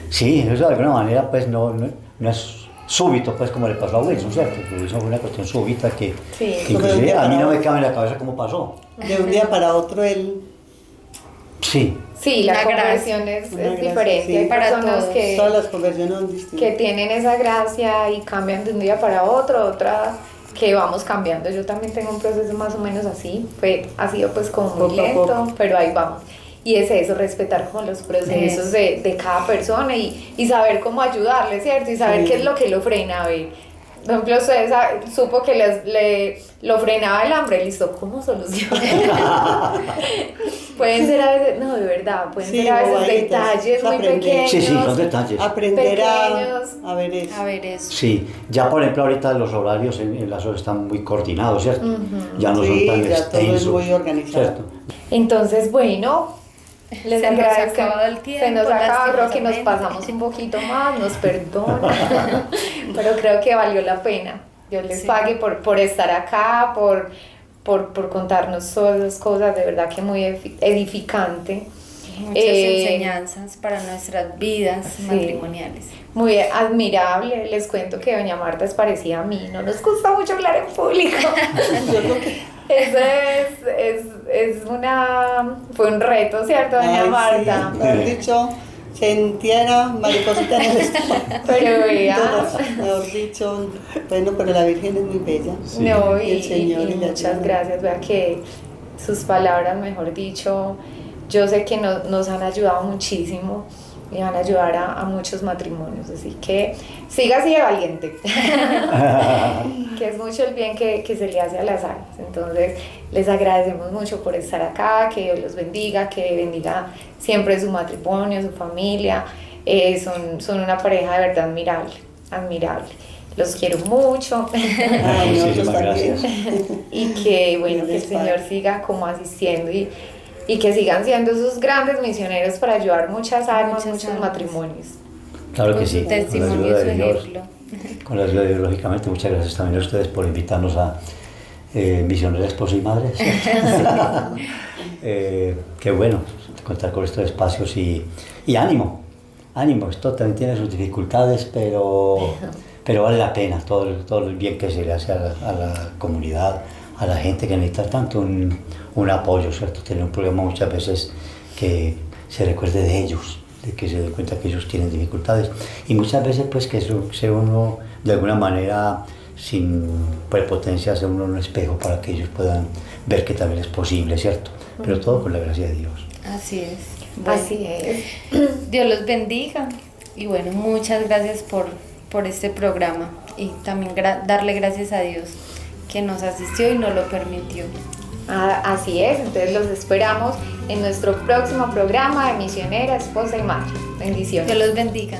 sí, eso de alguna manera pues no es súbito, pues como le pasó a Wilson, ¿cierto? Porque eso fue una cuestión súbita que inclusive a mí no me cabe en la cabeza cómo pasó. De un día para otro él, Sí, Sí, la Una conversión es Una gracia, diferente. sí. Hay Para personas todos. todas las conversiones son distintas. que tienen esa gracia y cambian de un día para otro, otra que vamos cambiando. Yo también tengo un proceso más o menos así, ha sido pues como Poco muy a lento, poco. pero ahí vamos. Y es eso, respetar como los procesos de cada persona y saber cómo ayudarle, ¿cierto? Y saber Sí. qué es lo que lo frena, a ver. Por ejemplo, usted supo que lo frenaba el hambre, listo, ¿cómo soluciona? Pueden ser a veces, no, de verdad, pueden Sí, ser a veces bobaditas, detalles es muy aprender. pequeños. sí, son detalles. Aprender Pequeños. a ver eso. A ver eso. Sí, ya por ejemplo ahorita los horarios en las horas están muy coordinados, ¿cierto? Ya no Sí, son tan ya todo es extensos, muy organizado. ¿cierto? Entonces, bueno, les Se nos agradezco. ha acabado el tiempo, Se nos acaba, creo que nos lastimosamente. pasamos un poquito más, nos perdonan, pero creo que valió la pena. Dios les Sí. pague por estar acá, por contarnos todas esas cosas, de verdad que muy edificante. Muchas enseñanzas para nuestras vidas matrimoniales. Muy admirable, les cuento que doña Marta es parecida a mí, no nos gusta mucho hablar en público. Yo creo que Fue un reto, ¿cierto, doña ay, Marta? sí, mejor dicho, sentía una mariposita en el estómago. Pero vea. Mejor dicho, bueno, pero la Virgen es muy bella. No, Y el Señor y y la muchas ayuda. gracias, vea que sus palabras, mejor dicho, yo sé que nos han ayudado muchísimo y van a ayudar a muchos matrimonios, así que siga así de valiente, que es mucho el bien que se le hace a las almas. Entonces les agradecemos mucho por estar acá, que Dios los bendiga, que bendiga siempre su matrimonio, su familia. Son una pareja de verdad admirable. Los quiero mucho. Ay, nosotros Muchísimas también. gracias. Y que bueno, que el Señor siga como asistiendo y que sigan siendo esos grandes misioneros para ayudar muchas almas, Muchas muchos almas. matrimonios. Claro Con que su sí, testimonio y su ejemplo. con la ayuda de Dios, lógicamente. Muchas gracias también a ustedes por invitarnos a Misionera Esposa y Madre. Qué bueno contar con estos espacios y ánimo, esto también tiene sus dificultades, pero vale la pena todo el bien que se le hace a la comunidad, a la gente que necesita tanto un apoyo, ¿cierto? Tener un problema muchas veces que se recuerde de ellos, de que se den cuenta que ellos tienen dificultades y muchas veces pues que sea uno de alguna manera sin prepotencia, sea uno un espejo para que ellos puedan ver que también es posible, ¿cierto? Pero todo con la gracia de Dios. Así es. Bueno, Así es. Dios los bendiga y bueno, muchas gracias por este programa y también darle gracias a Dios que nos asistió y nos lo permitió. Así es, entonces los esperamos en nuestro próximo programa de Misionera, Esposa y Madre. Bendiciones. Dios los bendiga.